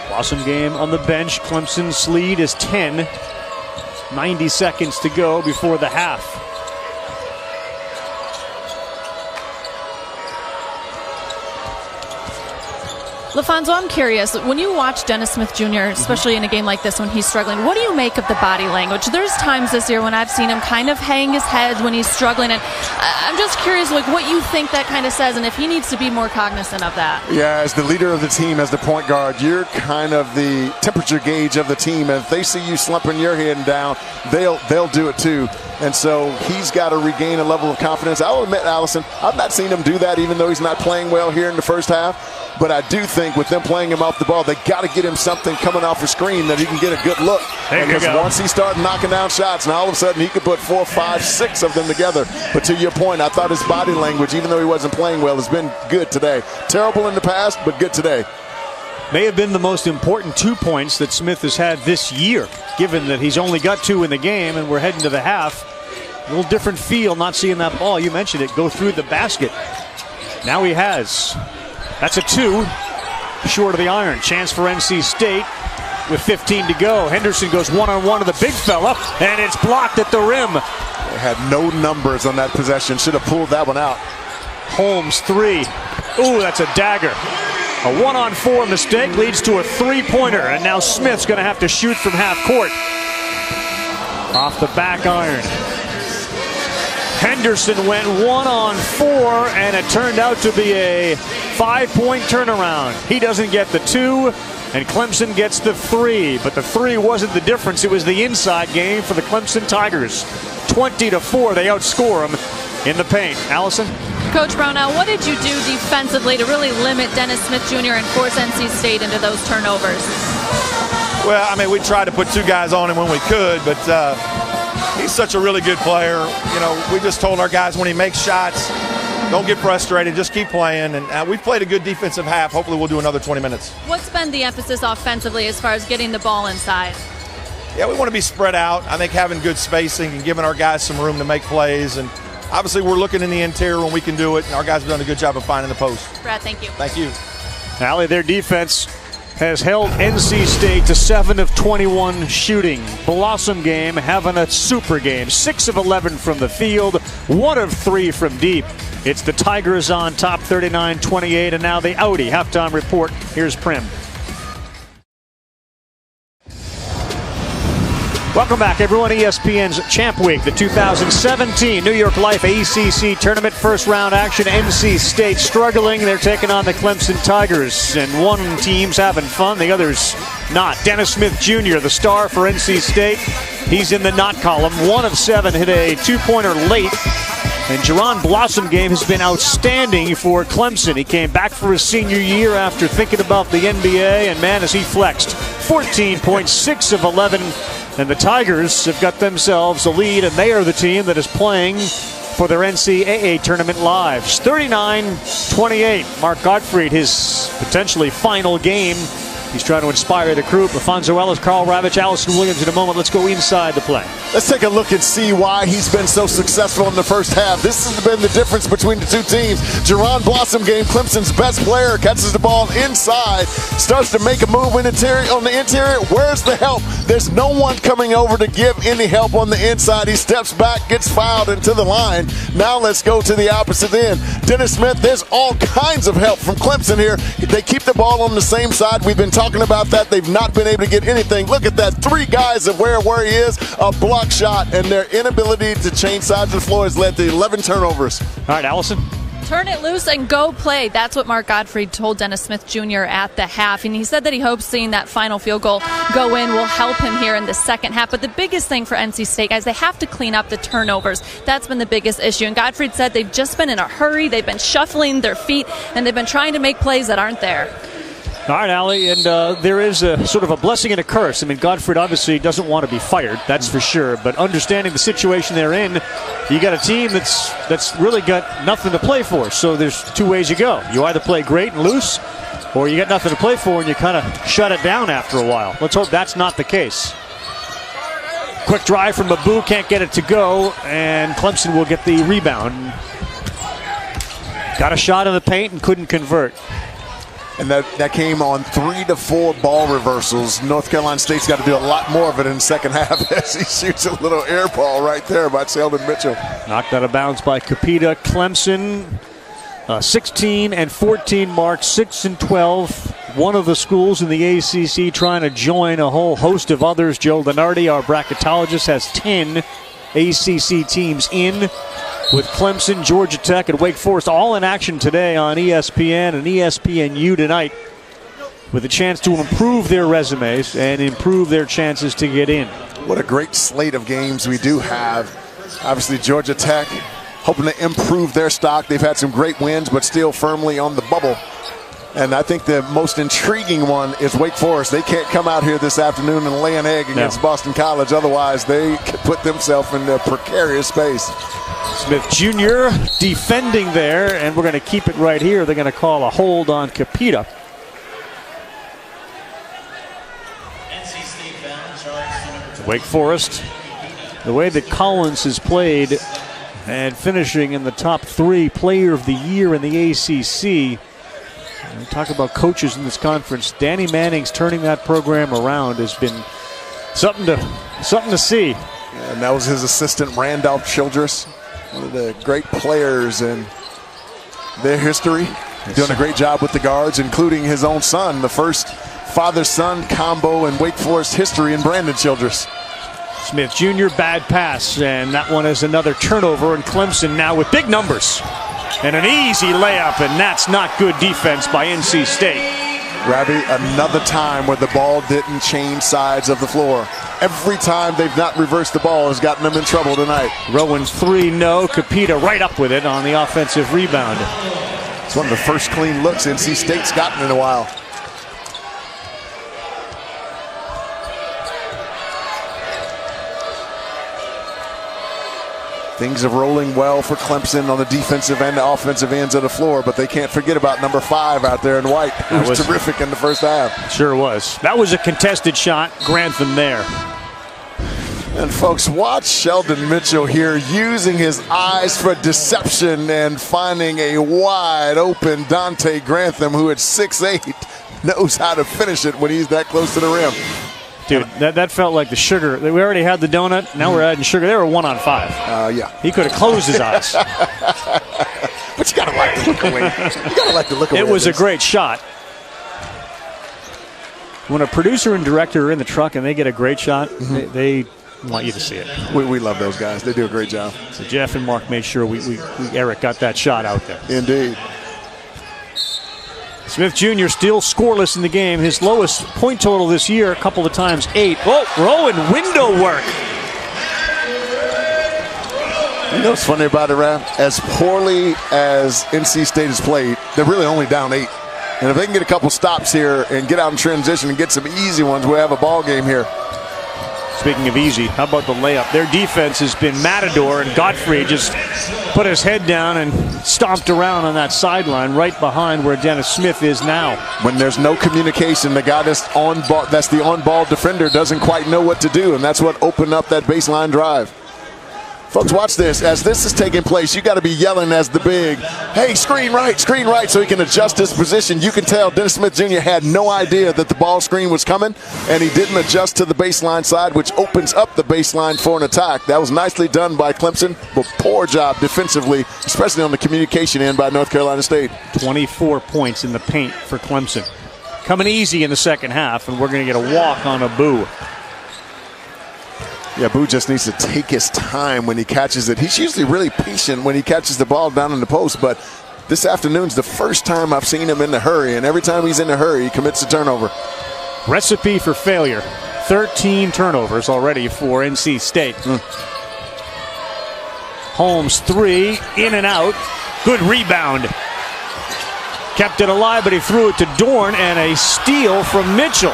[SPEAKER 1] Blossom game on the bench. Clemson's lead is 10. 90 seconds to go before the half.
[SPEAKER 3] LaFonso, I'm curious, when you watch Dennis Smith Jr., especially in a game like this when he's struggling, what do you make of the body language? There's times this year when I've seen him kind of hang his head when he's struggling, and I'm just curious what you think that kind of says and if he needs to be more cognizant of that.
[SPEAKER 2] Yeah, as the leader of the team, as the point guard, you're kind of the temperature gauge of the team. And if they see you slumping your head down, they'll do it too. And so he's got to regain a level of confidence. I'll admit, Allison, I've not seen him do that, even though he's not playing well here in the first half. But I do think with them playing him off the ball, they got to get him something coming off the screen that he can get a good look. Because once he started knocking down shots, now all of a sudden he could put 4, 5, 6 of them together. But to your point, I thought his body language, even though he wasn't playing well, has been good today. Terrible in the past, but good today.
[SPEAKER 1] May have been the most important 2 points that Smith has had this year, given that he's only got 2 in the game and we're heading to the half. A little different feel not seeing that ball, you mentioned it, go through the basket. Now he has. That's a 2, short of the iron. Chance for NC State. with 15 to go. Henderson goes one-on-one to the big fella, and it's blocked at the rim.
[SPEAKER 2] They had no numbers on that possession. Should have pulled that one out.
[SPEAKER 1] Holmes, 3. Ooh, that's a dagger. A 1-on-4 mistake leads to a three-pointer, and now Smith's going to have to shoot from half court. Off the back iron. Henderson went 1-on-4, and it turned out to be a 5-point turnaround. He doesn't get the 2, and Clemson gets the 3. But the 3 wasn't the difference. It was the inside game for the Clemson Tigers. 20-4, they outscore them in the paint. Allison?
[SPEAKER 3] Coach Brownell, what did you do defensively to really limit Dennis Smith Jr. and force NC State into those turnovers?
[SPEAKER 4] Well, I mean, we tried to put 2 guys on him when we could, but he's such a really good player. You know, we just told our guys when he makes shots, don't get frustrated, just keep playing. And we've played a good defensive half. Hopefully we'll do another 20 minutes.
[SPEAKER 3] What's been the emphasis offensively as far as getting the ball inside?
[SPEAKER 4] Yeah, we want to be spread out. I think having good spacing and giving our guys some room to make plays. And obviously we're looking in the interior when we can do it. And our guys have done a good job of finding the post.
[SPEAKER 3] Brad, thank you.
[SPEAKER 4] Thank you.
[SPEAKER 1] Allie, their defense has held NC State to 7 of 21 shooting. Blossom game having a super game. 6 of 11 from the field, 1 of 3 from deep. It's the Tigers on top, 39-28, and now the Audi halftime report. Here's Prim. Welcome back, everyone. ESPN's Champ Week, the 2017 New York Life ACC Tournament first round action. NC State struggling. They're taking on the Clemson Tigers, and one team's having fun, the other's not. Dennis Smith Jr., the star for NC State. He's in the not column. 1 of 7, hit a 2-pointer late. And Jerron Blossom game has been outstanding for Clemson. He came back for his senior year after thinking about the NBA, and man, has he flexed. 14.6 of 11. And the Tigers have got themselves a lead, and they are the team that is playing for their NCAA tournament lives. 39-28. Mark Gottfried, his potentially final game. He's trying to inspire the crew. Afonso Ellis, Carl Ravitch, Allison Williams in a moment. Let's go inside the play.
[SPEAKER 2] Let's take a look and see why he's been so successful in the first half. This has been the difference between the two teams. Jerron Blossom game, Clemson's best player, catches the ball inside, starts to make a move on the interior. Where's the help? There's no one coming over to give any help on the inside. He steps back, gets fouled into the line. Now let's go to the opposite end. Dennis Smith, there's all kinds of help from Clemson here. They keep the ball on the same side. We've been talking about that. They've not been able to get anything. Look at that. 3 guys of where he is. A block shot, and their inability to change sides of the floor has led to 11 turnovers.
[SPEAKER 1] All right, Allison.
[SPEAKER 3] Turn it loose and go play. That's what Mark Gottfried told Dennis Smith Jr. at the half. And he said that he hopes seeing that final field goal go in will help him here in the second half. But the biggest thing for NC State, guys, they have to clean up the turnovers. That's been the biggest issue. And Gottfried said they've just been in a hurry. They've been shuffling their feet, and they've been trying to make plays that aren't there.
[SPEAKER 1] All right, Allie, and there is a sort of a blessing and a curse. I mean, Gottfried obviously doesn't want to be fired, that's for sure. But understanding the situation they're in, you got a team that's really got nothing to play for. So there's 2 ways you go. You either play great and loose, or you got nothing to play for and you kind of shut it down after a while. Let's hope that's not the case. Quick drive from Mabu, can't get it to go, and Clemson will get the rebound. Got a shot in the paint and couldn't convert.
[SPEAKER 2] And that came on 3 to 4 ball reversals. North Carolina State's got to do a lot more of it in the second half as he shoots a little air ball right there by Sheldon Mitchell.
[SPEAKER 1] Knocked out of bounds by Capita. Clemson, 16-14 mark, 6-12. One of the schools in the ACC trying to join a whole host of others. Joe Lenardi, our bracketologist, has 10 ACC teams in, with Clemson, Georgia Tech, and Wake Forest all in action today on ESPN and ESPNU tonight, with a chance to improve their resumes and improve their chances to get in.
[SPEAKER 2] What a great slate of games we do have. Obviously, Georgia Tech hoping to improve their stock. They've had some great wins, but still firmly on the bubble. And I think the most intriguing one is Wake Forest. They can't come out here this afternoon and lay an egg against Boston College. Otherwise, they could put themselves in a precarious space.
[SPEAKER 1] Smith Jr. defending there, and we're going to keep it right here. They're going to call a hold on Capita. Wake Forest, the way that Collins has played and finishing in the top 3 player of the year in the ACC, Talk about coaches in this conference. Danny Manning's turning that program around has been something to see.
[SPEAKER 2] And that was his assistant, Randolph Childress, one of the great players in their history. Doing a great job with the guards, including his own son, the first father-son combo in Wake Forest history in Brandon Childress.
[SPEAKER 1] Smith Jr., bad pass, and that one is another turnover, and Clemson now with big numbers. And an easy layup, and that's not good defense by NC State.
[SPEAKER 2] Ravi, another time where the ball didn't change sides of the floor. Every time they've not reversed the ball has gotten them in trouble tonight.
[SPEAKER 1] Rowan 3, no. Capita right up with it on the offensive rebound.
[SPEAKER 2] It's one of the first clean looks NC State's gotten in a while. Things are rolling well for Clemson on the defensive and the offensive ends of the floor, but they can't forget about number 5 out there in white. It was terrific in the first half.
[SPEAKER 1] Sure was. That was a contested shot. Grantham there.
[SPEAKER 2] And folks, watch Sheldon Mitchell here using his eyes for deception and finding a wide open Dante Grantham, who at 6'8", knows how to finish it when he's that close to the rim.
[SPEAKER 1] Dude, that felt like the sugar. We already had the donut. Now we're adding sugar. They were 1 on 5.
[SPEAKER 2] Yeah.
[SPEAKER 1] He could have closed his eyes.
[SPEAKER 2] But you got to like the look away. You got to like the look away.
[SPEAKER 1] It was a great shot. When a producer and director are in the truck and they get a great shot, they want you to see it.
[SPEAKER 2] We love those guys. They do a great job.
[SPEAKER 1] So Jeff and Mark made sure Eric got that shot out there.
[SPEAKER 2] Indeed.
[SPEAKER 1] Smith Jr. still scoreless in the game. His lowest point total this year, a couple of times, 8. Oh, Rowan, window work.
[SPEAKER 2] You know what's funny about it, Raph? As poorly as NC State has played, they're really only down 8. And if they can get a couple stops here and get out in transition and get some easy ones, we'll have a ball game here.
[SPEAKER 1] Speaking of easy, how about the layup? Their defense has been Matador, and Godfrey just put his head down and stomped around on that sideline right behind where Dennis Smith is now.
[SPEAKER 2] When there's no communication, the guy that's the on-ball defender doesn't quite know what to do, and that's what opened up that baseline drive. Folks, watch this. As this is taking place, you got to be yelling as the big, hey, screen right, so he can adjust his position. You can tell Dennis Smith Jr. had no idea that the ball screen was coming, and he didn't adjust to the baseline side, which opens up the baseline for an attack. That was nicely done by Clemson, but poor job defensively, especially on the communication end by North Carolina State.
[SPEAKER 1] 24 points in the paint for Clemson. Coming easy in the second half, and we're going to get a walk on Abu.
[SPEAKER 2] Yeah, Boo just needs to take his time when he catches it. He's usually really patient when he catches the ball down in the post, but this afternoon's the first time I've seen him in a hurry, and every time he's in a hurry, he commits a turnover.
[SPEAKER 1] Recipe for failure. 13 turnovers already for NC State. Holmes 3, in and out. Good rebound. Kept it alive, but he threw it to Dorn, and a steal from Mitchell.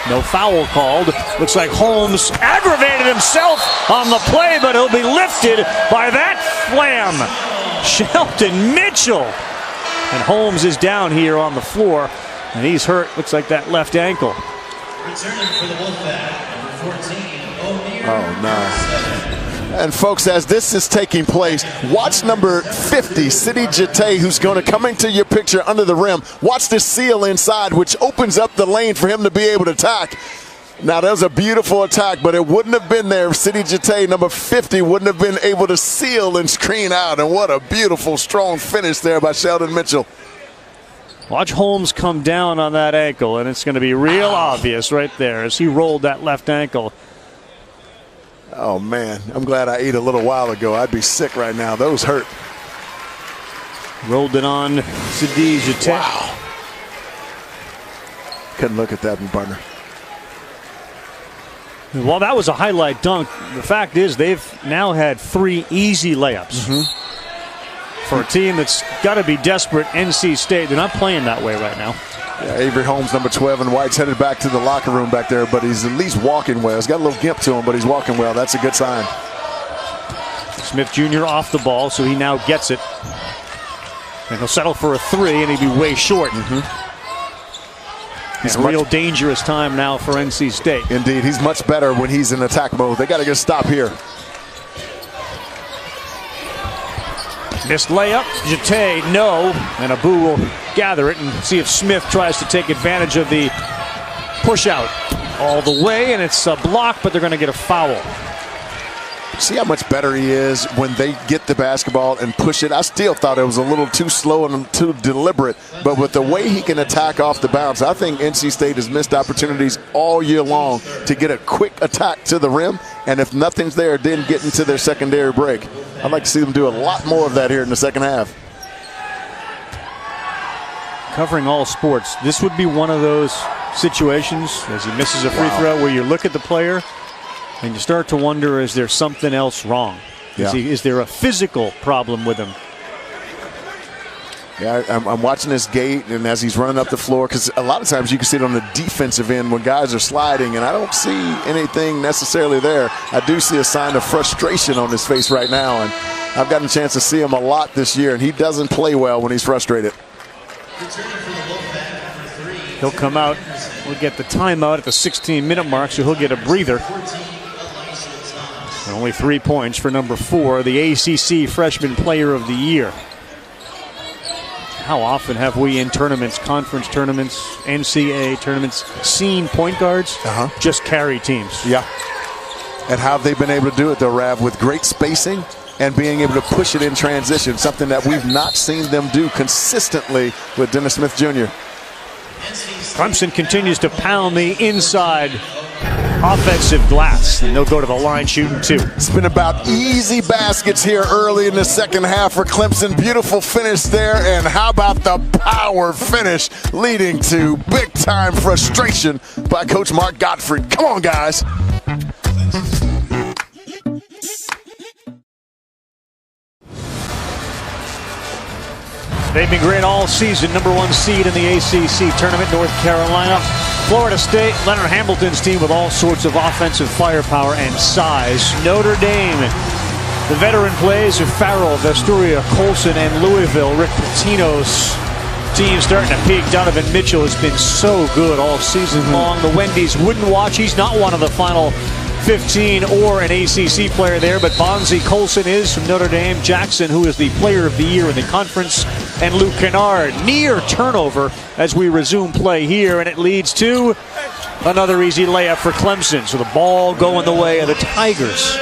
[SPEAKER 1] No foul called. Looks like Holmes aggravated himself on the play, but he'll be lifted by that slam. Sheldon Mitchell. And Holmes is down here on the floor, and he's hurt. Looks like that left ankle.
[SPEAKER 2] Oh, no. And folks, as this is taking place, watch number 50, Sidi Jate, who's going to come into your picture under the rim. Watch this seal inside, which opens up the lane for him to be able to attack. Now, that was a beautiful attack, but it wouldn't have been there if Sidi Jate, number 50, wouldn't have been able to seal and screen out. And what a beautiful, strong finish there by Sheldon Mitchell.
[SPEAKER 1] Watch Holmes come down on that ankle, and it's going to be real obvious right there as he rolled that left ankle.
[SPEAKER 2] Oh, man, I'm glad I ate a little while ago. I'd be sick right now. Those hurt.
[SPEAKER 1] Rolled it on Sidi Jate.
[SPEAKER 2] Wow. Couldn't look at that, partner.
[SPEAKER 1] Well, that was a highlight dunk. The fact is they've now had 3 easy layups. For a team that's got to be desperate, NC State. They're not playing that way right now.
[SPEAKER 2] Yeah, Avery Holmes, number 12, and White's headed back to the locker room back there, but he's at least walking well. He's got a little gimp to him, but he's walking well. That's a good sign.
[SPEAKER 1] Smith Jr. off the ball, so he now gets it. And he'll settle for a 3, and he'd be way short. It's a real dangerous time now for NC State.
[SPEAKER 2] Indeed, he's much better when he's in attack mode. They got to get a stop here.
[SPEAKER 1] Missed layup. Jete, no. And Abu will gather it and see if Smith tries to take advantage of the push out all the way. And it's a block, but they're going to get a foul.
[SPEAKER 2] See how much better he is when they get the basketball and push it. I still thought it was a little too slow and too deliberate, but with the way he can attack off the bounce, I think NC State has missed opportunities all year long to get a quick attack to the rim, and if nothing's there, then get into their secondary break. I'd like to see them do a lot more of that here in the second half.
[SPEAKER 1] Covering all sports, this would be one of those situations, as he misses a free throw, where you look at the player and you start to wonder, is there something else wrong? Is there a physical problem with him?
[SPEAKER 2] Yeah, I'm watching this gate, and as he's running up the floor, because a lot of times you can see it on the defensive end when guys are sliding, and I don't see anything necessarily there. I do see a sign of frustration on his face right now, and I've gotten a chance to see him a lot this year, and he doesn't play well when he's frustrated.
[SPEAKER 1] He'll come out. We'll get the timeout at the 16-minute mark, so he'll get a breather. And only 3 points for number 4, the ACC Freshman Player of the Year. How often have we in tournaments, conference tournaments, NCAA tournaments, seen point guards just carry teams?
[SPEAKER 2] Yeah. And how they've been able to do it, though, Rav, with great spacing and being able to push it in transition, something that we've not seen them do consistently with Dennis Smith Jr.
[SPEAKER 1] Clemson continues to pound the inside offensive glass, and they'll go to the line shooting 2.
[SPEAKER 2] It's been about easy baskets here early in the second half for Clemson. Beautiful finish there, and how about the power finish leading to big-time frustration by Coach Mark Gottfried. Come on, guys.
[SPEAKER 1] They've been great all season. Number 1 seed in the ACC tournament, North Carolina. Florida State, Leonard Hamilton's team with all sorts of offensive firepower and size. Notre Dame, the veteran plays of Farrell, Vesturia, Colson, and Louisville. Rick Pitino's team starting to peak. Donovan Mitchell has been so good all season long. The Wendy's wouldn't watch. He's not one of the final 15 or an ACC player there, but Bonzi Colson is from Notre Dame. Jackson, who is the player of the year in the conference, and Luke Kennard. Near turnover as we resume play here, and it leads to another easy layup for Clemson. So the ball going the way of the Tigers.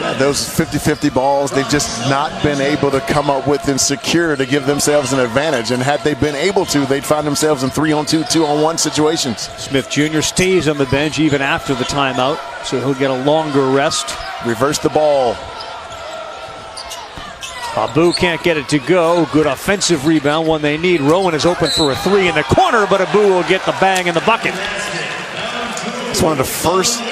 [SPEAKER 2] Yeah, those 50-50 balls, they've just not been able to come up with and secure to give themselves an advantage. And had they been able to, they'd find themselves in 3-on-2, 2-on-1 situations.
[SPEAKER 1] Smith Jr. stays on the bench even after the timeout, so he'll get a longer rest.
[SPEAKER 2] Reverse the ball.
[SPEAKER 1] Abu can't get it to go. Good offensive rebound, one they need. Rowan is open for a 3 in the corner, but Abu will get the bang in the bucket.
[SPEAKER 2] It's one of the first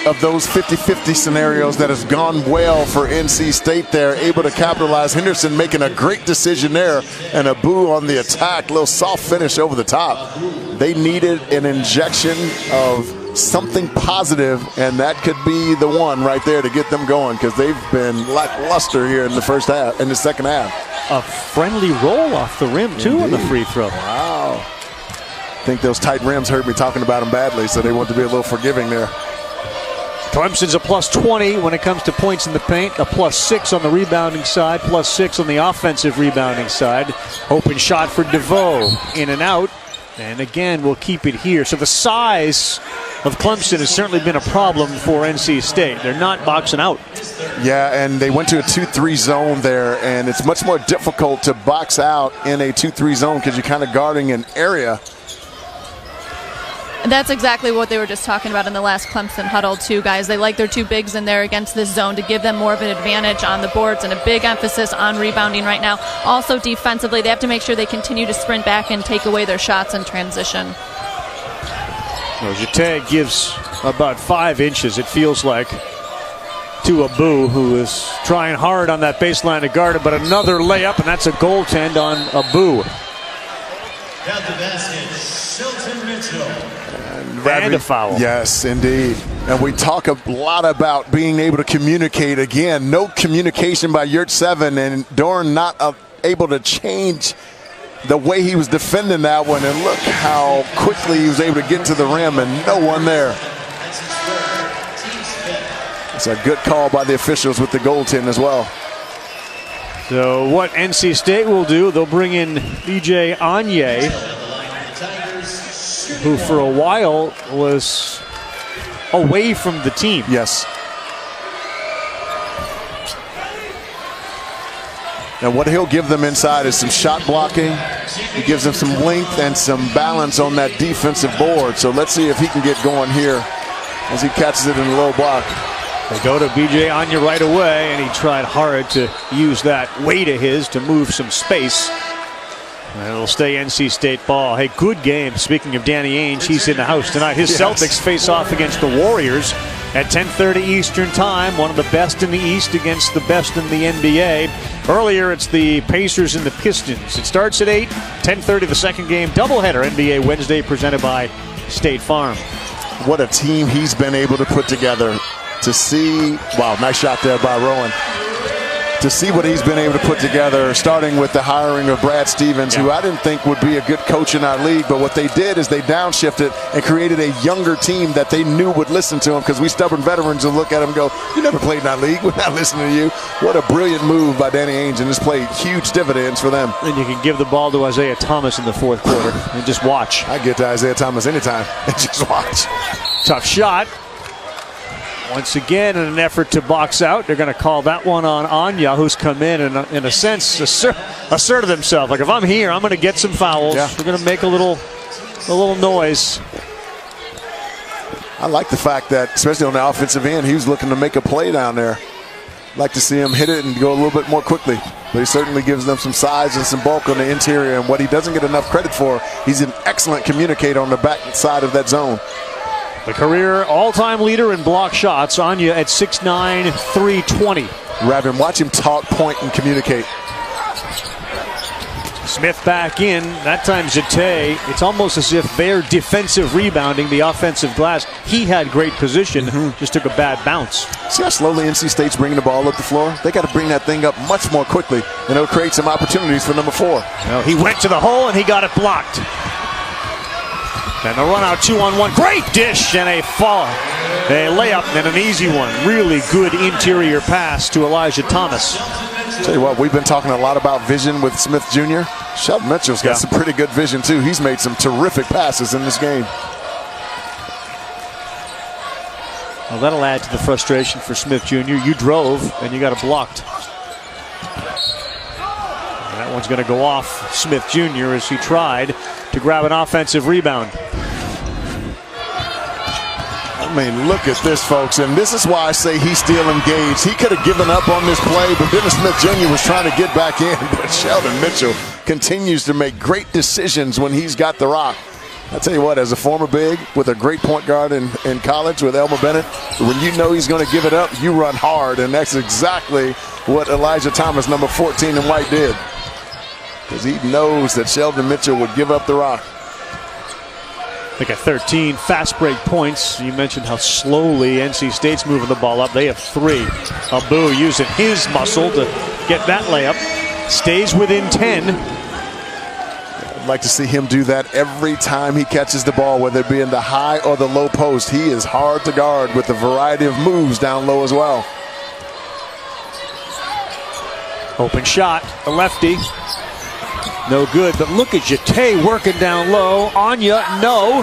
[SPEAKER 2] of those 50-50 scenarios that has gone well for NC State there, able to capitalize. Henderson making a great decision there, and Abu on the attack, little soft finish over the top. They needed an injection of something positive, and that could be the one right there to get them going, because they've been lackluster here in the first half, in the second half.
[SPEAKER 1] A friendly roll off the rim too. Indeed. On the free throw.
[SPEAKER 2] Wow. I think those tight rims hurt me talking about them badly, so they want to be a little forgiving there.
[SPEAKER 1] Clemson's a +20 when it comes to points in the paint, a +6 on the rebounding side, +6 on the offensive rebounding side. Open shot for DeVoe, in and out, and again we'll keep it here. So the size of Clemson has certainly been a problem for NC State. They're not boxing out.
[SPEAKER 2] Yeah, and they went to a 2-3 zone there, and it's much more difficult to box out in a 2-3 zone because you're kind of guarding an area.
[SPEAKER 3] That's exactly what they were just talking about in the last Clemson huddle too, guys. They like their 2 bigs in there against this zone to give them more of an advantage on the boards, and a big emphasis on rebounding right now. Also defensively, they have to make sure they continue to sprint back and take away their shots in transition.
[SPEAKER 1] Well, Jete gives about 5 inches, it feels like, to Abu, who is trying hard on that baseline to guard it, but another layup, and that's a goaltend on Abu.
[SPEAKER 10] Got the basket, Shelton Mitchell.
[SPEAKER 1] And a foul.
[SPEAKER 2] Yes, indeed. And we talk a lot about being able to communicate. Again, no communication by Yurt-7, and Dorn not able to change the way he was defending that one. And look how quickly he was able to get to the rim, and no one there. It's a good call by the officials with the goaltend as well.
[SPEAKER 1] So what NC State will do, they'll bring in BJ Anye, who for a while was away from the team.
[SPEAKER 2] Yes. And what he'll give them inside is some shot blocking. He gives them some length and some balance on that defensive board. So let's see if he can get going here as he catches it in a low block.
[SPEAKER 1] They go to BJ Anya right away, and he tried hard to use that weight of his to move some space. And it'll stay NC State ball. Hey, good game. Speaking of Danny Ainge, he's in the house tonight. His Celtics face off against the Warriors at 10:30 Eastern Time. One of the best in the East against the best in the NBA. Earlier, it's the Pacers and the Pistons. It starts at 8, 10:30 the second game. Doubleheader NBA Wednesday presented by State Farm.
[SPEAKER 2] What a team he's been able to put together. To see, wow, nice shot there by Rowan. To see what he's been able to put together, starting with the hiring of Brad Stevens, who I didn't think would be a good coach in our league, but what they did is they downshifted and created a younger team that they knew would listen to him, because we stubborn veterans will look at him and go, you never played in our league, we're not listening to you. What a brilliant move by Danny Ainge, and it's played huge dividends for them.
[SPEAKER 1] And you can give the ball to Isaiah Thomas in the fourth quarter and just watch.
[SPEAKER 2] I get to Isaiah Thomas anytime and just watch.
[SPEAKER 1] Tough shot. Once again, in an effort to box out, they're going to call that one on Anya, who's come in and, in a sense, asserted himself. Like, if I'm here, I'm going to get some fouls.
[SPEAKER 2] Yeah.
[SPEAKER 1] We're going to make a little noise.
[SPEAKER 2] I like the fact that, especially on the offensive end, he was looking to make a play down there. Like to see him hit it and go a little bit more quickly. But he certainly gives them some size and some bulk on the interior. And what he doesn't get enough credit for, he's an excellent communicator on the back side of that zone.
[SPEAKER 1] The career all-time leader in block shots, Anya at 6'9", 320.
[SPEAKER 2] Rabin, watch him talk, point, and communicate.
[SPEAKER 1] Smith back in. That time Zate. It's almost as if they're defensive rebounding the offensive glass. He had great position, just took a bad bounce.
[SPEAKER 2] See how slowly NC State's bringing the ball up the floor? They got to bring that thing up much more quickly, and it'll create some opportunities for number 4.
[SPEAKER 1] Well, he went to the hole, and he got it blocked. And the run out 2-on-1. Great dish and a layup and an easy one. Really good interior pass to Elijah Thomas.
[SPEAKER 2] Tell you what, we've been talking a lot about vision with Smith Jr. Sheldon Mitchell's got some pretty good vision too. He's made some terrific passes in this game.
[SPEAKER 1] Well, that'll add to the frustration for Smith Jr. You drove and you got it blocked. And that one's going to go off Smith Jr. as he tried to grab an offensive rebound.
[SPEAKER 2] I mean, look at this, folks, and this is why I say he's still engaged. He could have given up on this play, but Dennis Smith Jr. was trying to get back in. But Sheldon Mitchell continues to make great decisions when he's got the rock. I tell you what, as a former big with a great point guard in college with Elmer Bennett, when you know he's going to give it up, you run hard, and that's exactly what Elijah Thomas, number 14 in white, did. Because he knows that Sheldon Mitchell would give up the rock.
[SPEAKER 1] They got 13 fast break points. You mentioned how slowly NC State's moving the ball up. They have 3. Abu using his muscle to get that layup. Stays within 10.
[SPEAKER 2] I'd like to see him do that every time he catches the ball, whether it be in the high or the low post. He is hard to guard with a variety of moves down low as well.
[SPEAKER 1] Open shot, the lefty. No good, but look at Zate working down low. Anya, no.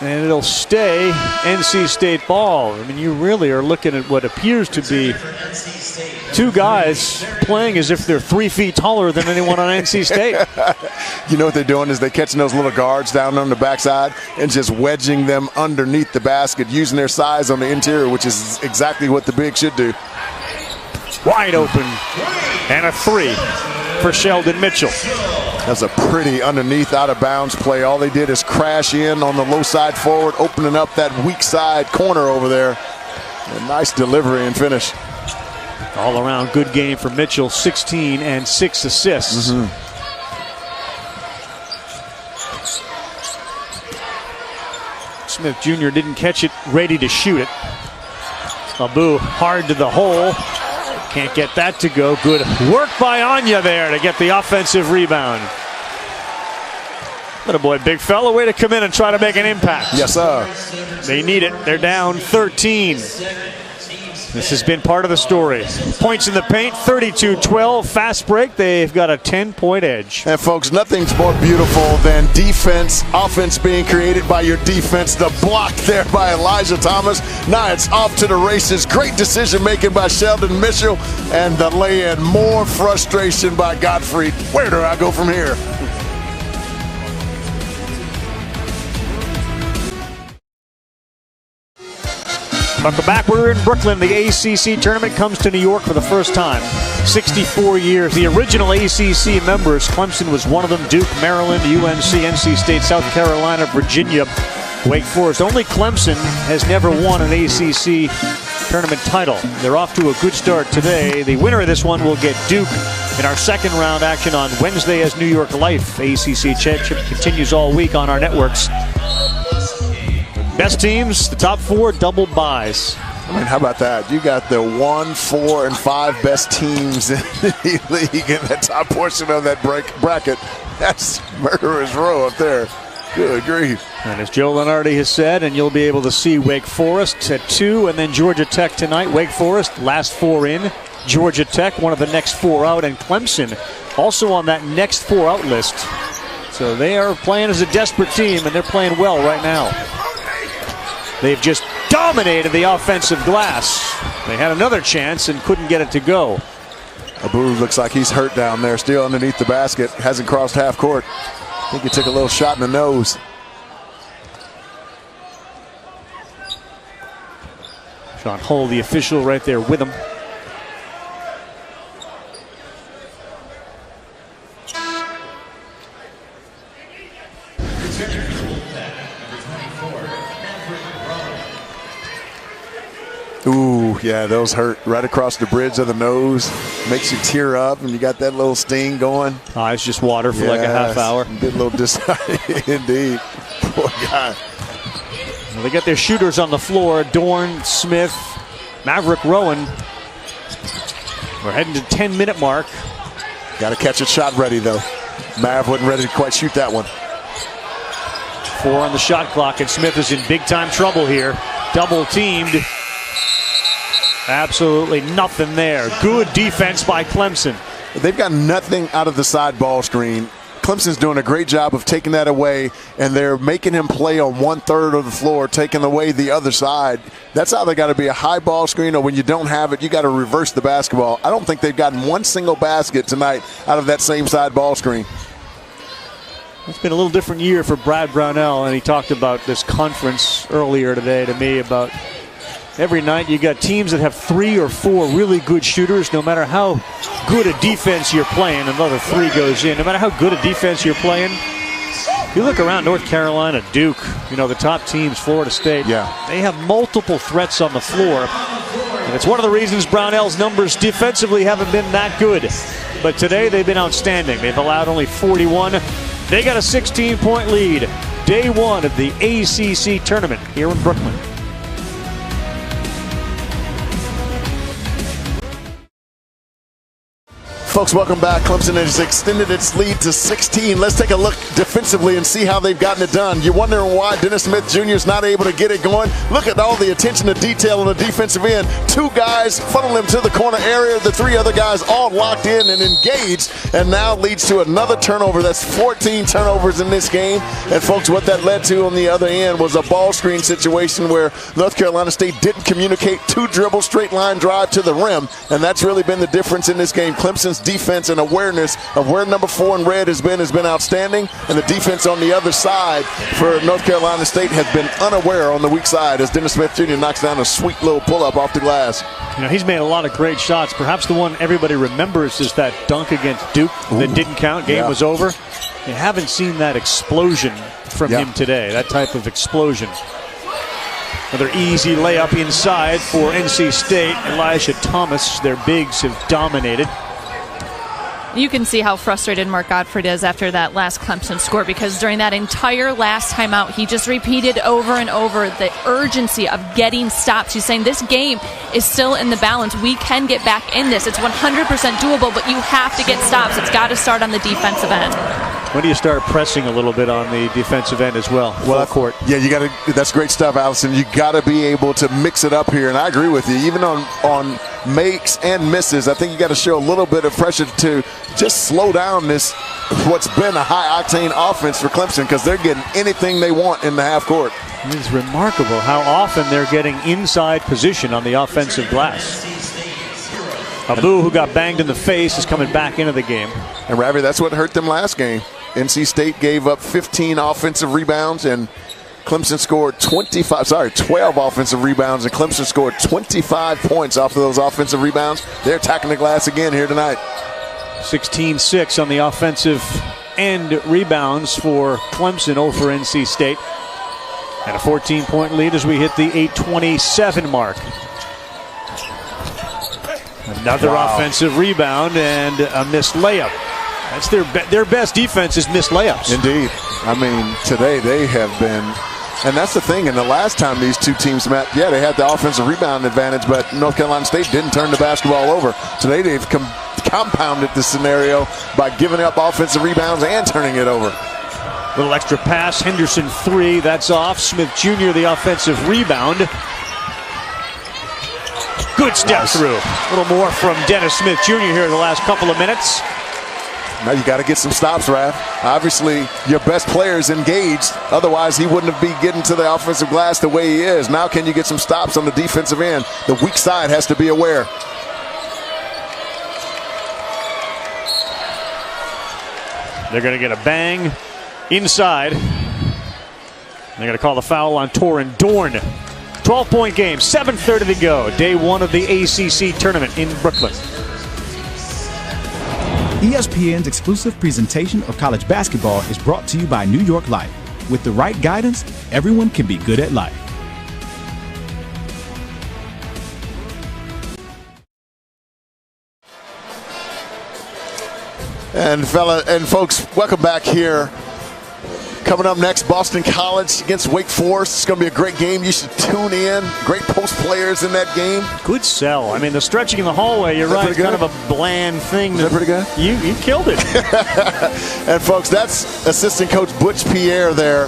[SPEAKER 1] And it'll stay NC State ball. I mean, you really are looking at what appears to be 2 guys playing as if they're 3 feet taller than anyone on NC State.
[SPEAKER 2] You know what they're doing is they're catching those little guards down on the backside and just wedging them underneath the basket, using their size on the interior, which is exactly what the big should do.
[SPEAKER 1] Wide open, and a 3 for Sheldon Mitchell.
[SPEAKER 2] That's a pretty underneath out of bounds play. All they did is crash in on the low side forward, opening up that weak side corner over there. A nice delivery and finish.
[SPEAKER 1] All around good game for Mitchell, 16 and 6 assists. Smith Jr. didn't catch it, ready to shoot it. Abu hard to the hole. Can't get that to go. Good work by Anya there to get the offensive rebound. Little boy, big fella, way to come in and try to make an impact.
[SPEAKER 2] Yes, sir.
[SPEAKER 1] They need it. They're down 13. This has been part of the story. Points in the paint, 32-12. Fast break, they've got a 10-point edge.
[SPEAKER 2] And folks, nothing's more beautiful than defense, offense being created by your defense. The block there by Elijah Thomas. Now it's off to the races. Great decision making by Sheldon Mitchell. And the lay-in, more frustration by Gottfried. Where do I go from here?
[SPEAKER 1] Welcome back. We're in Brooklyn. The ACC tournament comes to New York for the first time. 64 years. The original ACC members, Clemson was one of them. Duke, Maryland, UNC, NC State, South Carolina, Virginia, Wake Forest. Only Clemson has never won an ACC tournament title. They're off to a good start today. The winner of this one will get Duke in our second round action on Wednesday as New York Life. ACC championship continues all week on our networks. Best teams, the top 4 double buys.
[SPEAKER 2] I mean, how about that? You got the 1, 4, and 5 best teams in the league in the top portion of that bracket. That's murderer's row up there. Good grief.
[SPEAKER 1] And as Joe Lenardi has said, and you'll be able to see Wake Forest at 2, and then Georgia Tech tonight. Wake Forest, last 4 in. Georgia Tech, one of the next 4 out, and Clemson also on that next 4 out list. So they are playing as a desperate team, and they're playing well right now. They've just dominated the offensive glass. They had another chance and couldn't get it to go.
[SPEAKER 2] Abu looks like he's hurt down there, still underneath the basket. Hasn't crossed half court. I think he took a little shot in the nose.
[SPEAKER 1] Sean Hull, the official, right there with him.
[SPEAKER 2] Ooh, yeah, those hurt right across the bridge of the nose. Makes you tear up, and you got that little sting going.
[SPEAKER 1] Eyes just water for like a half hour.
[SPEAKER 2] Good little indeed. Poor guy.
[SPEAKER 1] Well, they got their shooters on the floor. Dorn, Smith, Maverick Rowan. We're heading to 10-minute mark.
[SPEAKER 2] Got to catch a shot ready, though. Mav wasn't ready to quite shoot that one.
[SPEAKER 1] 4 on the shot clock, and Smith is in big-time trouble here. Double teamed. Absolutely nothing there. Good defense by Clemson.
[SPEAKER 2] They've got nothing out of the side ball screen. Clemson's doing a great job of taking that away, and they're making him play on 1/3 of the floor, taking away the other side. That's how they got to be, a high ball screen, or when you don't have it, you got to reverse the basketball. I don't think they've gotten one single basket tonight out of that same side ball screen.
[SPEAKER 1] It's been a little different year for Brad Brownell, and he talked about this conference earlier today to me about every night you got teams that have 3 or 4 really good shooters. No matter how good a defense you're playing, another 3 goes in. No matter how good a defense you're playing, you look around North Carolina, Duke, the top teams, Florida State.
[SPEAKER 2] Yeah,
[SPEAKER 1] they have multiple threats on the floor. And it's one of the reasons Brownell's numbers defensively haven't been that good. But today they've been outstanding. They've allowed only 41. They got a 16-point lead. Day 1 of the ACC tournament here in Brooklyn.
[SPEAKER 2] Folks, welcome back. Clemson has extended its lead to 16. Let's take a look defensively and see how they've gotten it done. You're wondering why Dennis Smith Jr. is not able to get it going. Look at all the attention to detail on the defensive end. 2 guys funnel him to the corner area. The 3 other guys all locked in and engaged, and now leads to another turnover. That's 14 turnovers in this game. And folks, what that led to on the other end was a ball screen situation where North Carolina State didn't communicate. 2 dribble, straight line drive to the rim, and that's really been the difference in this game. Clemson's defense and awareness of where number 4 in red has been outstanding, and the defense on the other side for North Carolina State has been unaware on the weak side as Dennis Smith Jr. knocks down a sweet little pull-up off the glass.
[SPEAKER 1] He's made a lot of great shots. Perhaps the one everybody remembers is that dunk against Duke that didn't count. Game was over. You haven't seen that explosion from him today, that type of explosion. Another easy layup inside for NC State. Elijah Thomas, their bigs have dominated.
[SPEAKER 3] You can see how frustrated Mark Gottfried is after that last Clemson score, because during that entire last timeout, he just repeated over and over the urgency of getting stops. He's saying this game is still in the balance. We can get back in this. It's 100% doable, but you have to get stops. It's got to start on the defensive end.
[SPEAKER 1] When do you start pressing a little bit on the defensive end as well? Well, court.
[SPEAKER 2] Yeah, you got to. That's great stuff, Allison. You got to be able to mix it up here, and I agree with you. Even on makes and misses, I think you got to show a little bit of pressure to just slow down this what's been a high octane offense for Clemson, because they're getting anything they want in the half court.
[SPEAKER 1] It's remarkable how often they're getting inside position on the offensive glass. Abu, who got banged in the face, is coming back into the game.
[SPEAKER 2] And Ravi, that's what hurt them last game. NC State gave up 15 offensive rebounds, and Clemson scored 12 offensive rebounds, and Clemson scored 25 points off of those offensive rebounds. They're attacking the glass again here tonight.
[SPEAKER 1] 16-6 on the offensive end rebounds for Clemson over NC State. And a 14-point lead as we hit the 8:27 mark. Another offensive rebound and a missed layup. That's their best defense is missed layups.
[SPEAKER 2] Indeed. I mean, today they have been, and that's the thing. And the last time these two teams met, yeah, they had the offensive rebound advantage, but North Carolina State didn't turn the basketball over. Today they've compounded the scenario by giving up offensive rebounds and turning it over.
[SPEAKER 1] Little extra pass, Henderson 3, that's off. Smith Jr. the offensive rebound. Good step through. A little more from Dennis Smith Jr. here in the last couple of minutes.
[SPEAKER 2] Now you got to get some stops, Raph. Obviously, your best player is engaged. Otherwise, he wouldn't have been getting to the offensive glass the way he is. Now can you get some stops on the defensive end? The weak side has to be aware.
[SPEAKER 1] They're going to get a bang inside. They're going to call the foul on Torin Dorn. 12-point game, 7:30 to go. Day one of the ACC tournament in Brooklyn.
[SPEAKER 5] ESPN's exclusive presentation of college basketball is brought to you by New York Life. With the right guidance, everyone can be good at life.
[SPEAKER 2] And folks, welcome back here. Coming up next, Boston College against Wake Forest. It's going to be a great game. You should tune in. Great post players in that game.
[SPEAKER 1] Good sell. I mean, the stretching in the hallway, you're right, it's kind of a bland thing.
[SPEAKER 2] Is that pretty good?
[SPEAKER 1] You killed it.
[SPEAKER 2] And folks, that's assistant coach Butch Pierre there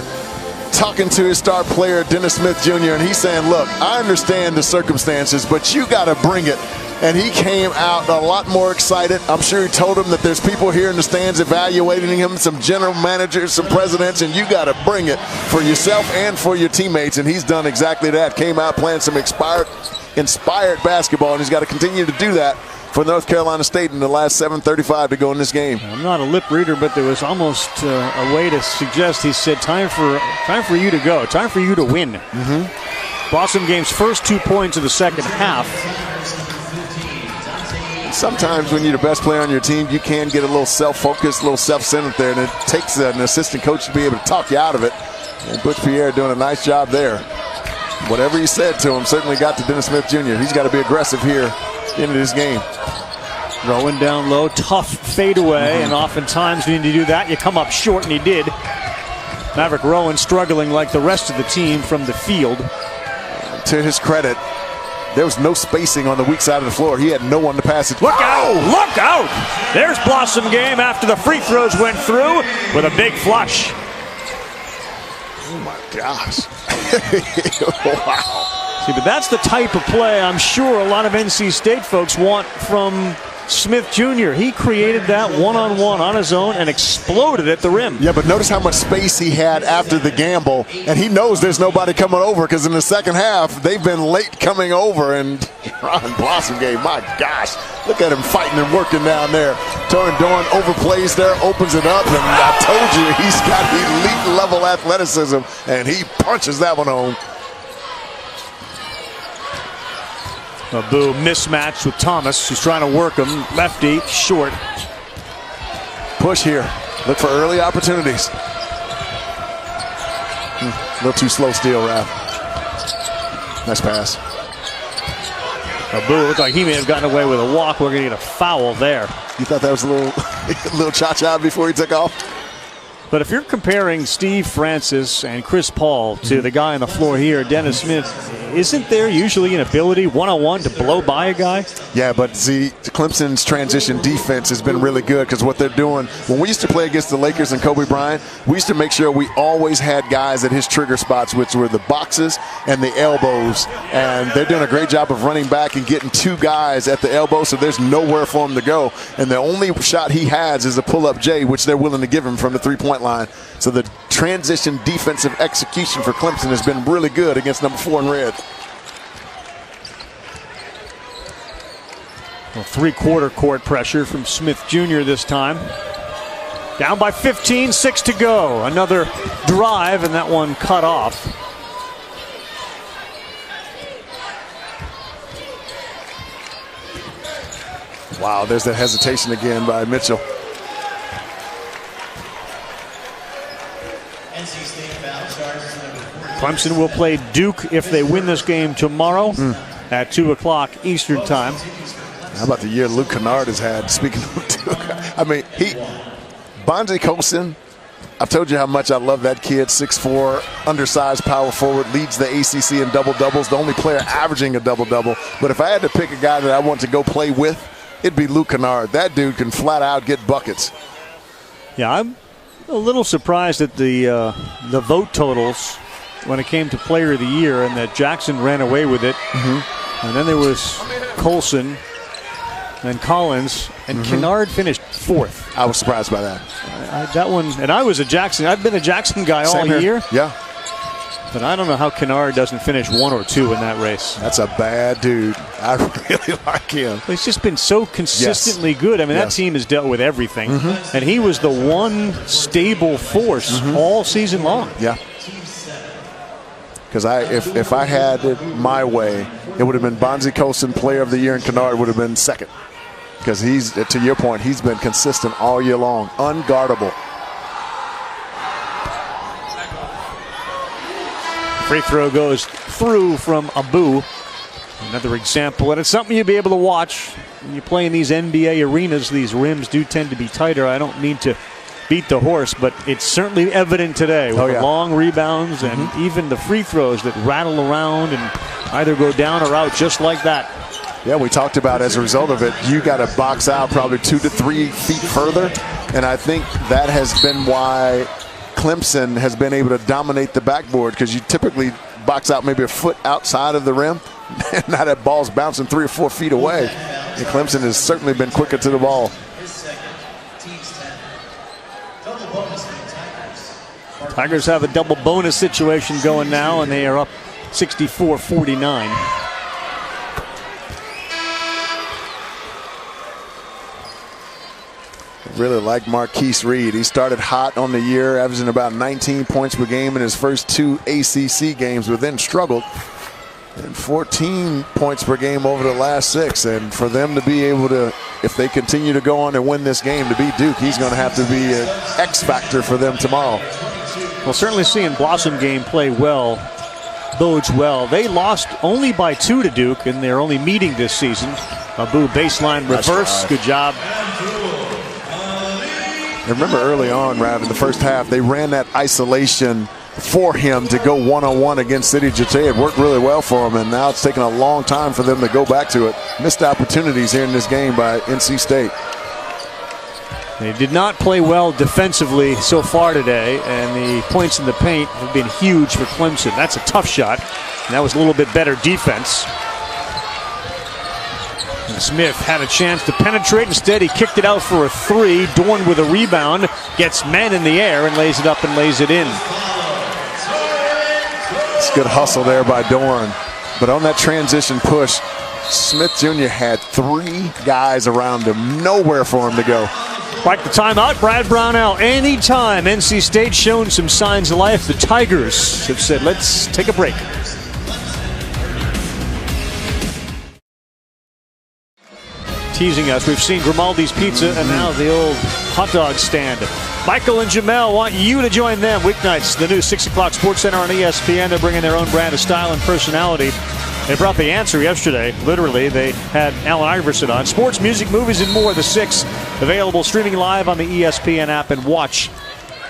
[SPEAKER 2] talking to his star player, Dennis Smith Jr., and he's saying, look, I understand the circumstances, but you got to bring it. And he came out a lot more excited. I'm sure he told him that there's people here in the stands evaluating him, some general managers, some presidents, and you got to bring it for yourself and for your teammates. And he's done exactly that. Came out playing some inspired basketball, and he's got to continue to do that for North Carolina State in the last 7:35 to go in this game.
[SPEAKER 1] I'm not a lip reader, but there was almost a way to suggest he said, time for you to go, time for you to win.
[SPEAKER 2] Mm-hmm.
[SPEAKER 1] Blossom Game's first 2 points of the second half.
[SPEAKER 2] Sometimes when you're the best player on your team, you can get a little self-focused, a little self-centered there, and it takes an assistant coach to be able to talk you out of it. And Butch Pierre doing a nice job there. Whatever you said to him certainly got to Dennis Smith Jr. He's got to be aggressive here into this game.
[SPEAKER 1] Rolling down low, tough fadeaway, and oftentimes when you do that, you come up short, and he did. Maverick Rowan struggling like the rest of the team from the field.
[SPEAKER 2] To his credit, there was no spacing on the weak side of the floor. He had no one to pass it to.
[SPEAKER 1] Look out! Look out! There's Blossom Game after the free throws went through with a big flush.
[SPEAKER 2] Oh, my gosh. Wow.
[SPEAKER 1] See, but that's the type of play I'm sure a lot of NC State folks want from Smith Jr. He created that one-on-one on his own and exploded at the rim.
[SPEAKER 2] Yeah, but notice how much space he had after the gamble, and he knows there's nobody coming over because in the second half, they've been late coming over, and Ron Blossom Game, my gosh, look at him fighting and working down there. Torin Dorn overplays there, opens it up, and I told you he's got elite-level athleticism, and he punches that one home.
[SPEAKER 1] Abu mismatched with Thomas, who's trying to work him. Lefty, short.
[SPEAKER 2] Push here. Look for early opportunities. A little too slow steal, Raph. Nice pass.
[SPEAKER 1] Abu looked like he may have gotten away with a walk. We're going to get a foul there.
[SPEAKER 2] You thought that was a little cha-cha before he took off?
[SPEAKER 1] But if you're comparing Steve Francis and Chris Paul to the guy on the floor here, Dennis Smith, isn't there usually an ability one-on-one to blow by a guy?
[SPEAKER 2] Yeah, but see, Clemson's transition defense has been really good because what they're doing, when we used to play against the Lakers and Kobe Bryant, we used to make sure we always had guys at his trigger spots, which were the boxes and the elbows. And they're doing a great job of running back and getting two guys at the elbow, so there's nowhere for him to go. And the only shot he has is a pull-up J, which they're willing to give him from the three-point line. So the transition defensive execution for Clemson has been really good against number 4 in red.
[SPEAKER 1] Well, three-quarter court pressure from Smith Jr. this time. Down by 15, 6 to go. Another drive, and that one cut off.
[SPEAKER 2] Wow, there's that hesitation again by Mitchell.
[SPEAKER 1] Clemson will play Duke if they win this game tomorrow at 2 o'clock Eastern time.
[SPEAKER 2] How about the year Luke Kennard has had? Speaking of Duke, I mean, Bonzie Colson, I've told you how much I love that kid. 6'4", undersized power forward, leads the ACC in double-doubles, the only player averaging a double-double. But if I had to pick a guy that I want to go play with, it'd be Luke Kennard. That dude can flat out get buckets.
[SPEAKER 1] Yeah, I'm a little surprised at the vote totals when it came to Player of the Year, and that Jackson ran away with it. And then there was Colson and Collins, and Kennard finished 4th.
[SPEAKER 2] I was surprised by that.
[SPEAKER 1] That one, and I was a Jackson. I've been a Jackson guy all year.
[SPEAKER 2] Yeah.
[SPEAKER 1] But I don't know how Kennard doesn't finish 1 or 2 in that race.
[SPEAKER 2] That's a bad dude. I really like him.
[SPEAKER 1] He's just been so consistently good. I mean, that team has dealt with everything. And he was the one stable force all season long.
[SPEAKER 2] Yeah. Because if I had it my way, it would have been Bonzie Colson Player of the Year, and Kennard would have been second. Because he's, to your point, he's been consistent all year long, unguardable.
[SPEAKER 1] Free throw goes through from Abu. Another example, and it's something you'll be able to watch when you play in these NBA arenas. These rims do tend to be tighter. I don't mean to beat the horse, but it's certainly evident today with the long rebounds and even the free throws that rattle around and either go down or out just like that.
[SPEAKER 2] Yeah, we talked about as a result of it, you got to box out probably 2 to 3 feet further, and I think that has been why Clemson has been able to dominate the backboard, because you typically box out maybe a foot outside of the rim, and now that ball's bouncing 3 or 4 feet away, and Clemson has certainly been quicker to the ball.
[SPEAKER 1] Tigers have a double bonus situation going now, and they are up 64-49.
[SPEAKER 2] Really like Marquise Reed. He started hot on the year, averaging about 19 points per game in his first 2 ACC games, but then struggled. And 14 points per game over the last 6. And for them to be able to, if they continue to go on and win this game, to beat Duke, he's going to have to be an X factor for them tomorrow.
[SPEAKER 1] Well, certainly seeing Blossom game play well bodes well. They lost only by 2 to Duke in their only meeting this season. Abu baseline reverse. Good job.
[SPEAKER 2] Remember early on, Rav, in the first half, they ran that isolation for him to go one-on-one against City Jete. It worked really well for him, and now it's taken a long time for them to go back to it. Missed opportunities here in this game by NC State.
[SPEAKER 1] They did not play well defensively so far today, and the points in the paint have been huge for Clemson. That's a tough shot, and that was a little bit better defense. And Smith had a chance to penetrate. Instead, he kicked it out for a 3. Dorn with a rebound, gets men in the air and lays it up and lays it in.
[SPEAKER 2] It's good hustle there by Dorn. But on that transition push, Smith Jr. had 3 guys around him. Nowhere for him to go.
[SPEAKER 1] Like the timeout, Brad Brownell. Anytime NC State's shown some signs of life, the Tigers have said, let's take a break. Teasing us, we've seen Grimaldi's Pizza and now the old hot dog stand. Michael and Jamel want you to join them weeknights. The new 6 o'clock Sports Center on ESPN. They're bringing their own brand of style and personality. They brought the answer yesterday. Literally, they had Allen Iverson on. Sports, music, movies, and more. The 6 available streaming live on the ESPN app, and watch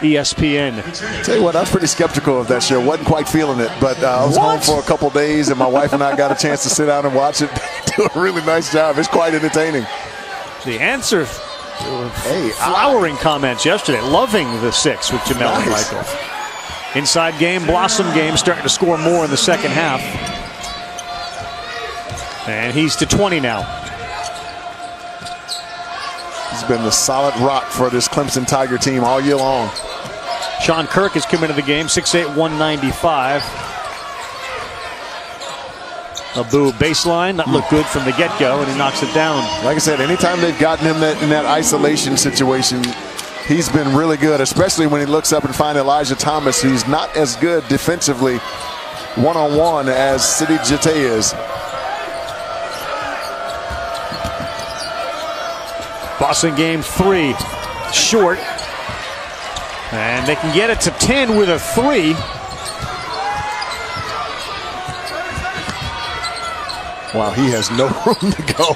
[SPEAKER 1] ESPN.
[SPEAKER 2] Tell you what, I was pretty skeptical of that show. Wasn't quite feeling it, but I was home for a couple days, and my wife and I got a chance to sit down and watch it. Do a really nice job. It's quite entertaining.
[SPEAKER 1] The answer, flowering comments yesterday, loving the 6 with Jamel and Michael. Inside game, Blossom game, starting to score more in the second half. And he's to 20 now.
[SPEAKER 2] He's been the solid rock for this Clemson Tiger team all year long.
[SPEAKER 1] Sean Kirk has come into the game, 6'8", 195. Abu baseline, that looked good from the get-go, and he knocks it down.
[SPEAKER 2] Like I said, anytime they've gotten him in that isolation situation, he's been really good, especially when he looks up and finds Elijah Thomas, who's not as good defensively one-on-one as Sidi Jete is.
[SPEAKER 1] Boston game 3, short. And they can get it to 10 with a 3.
[SPEAKER 2] Wow, he has no room to go.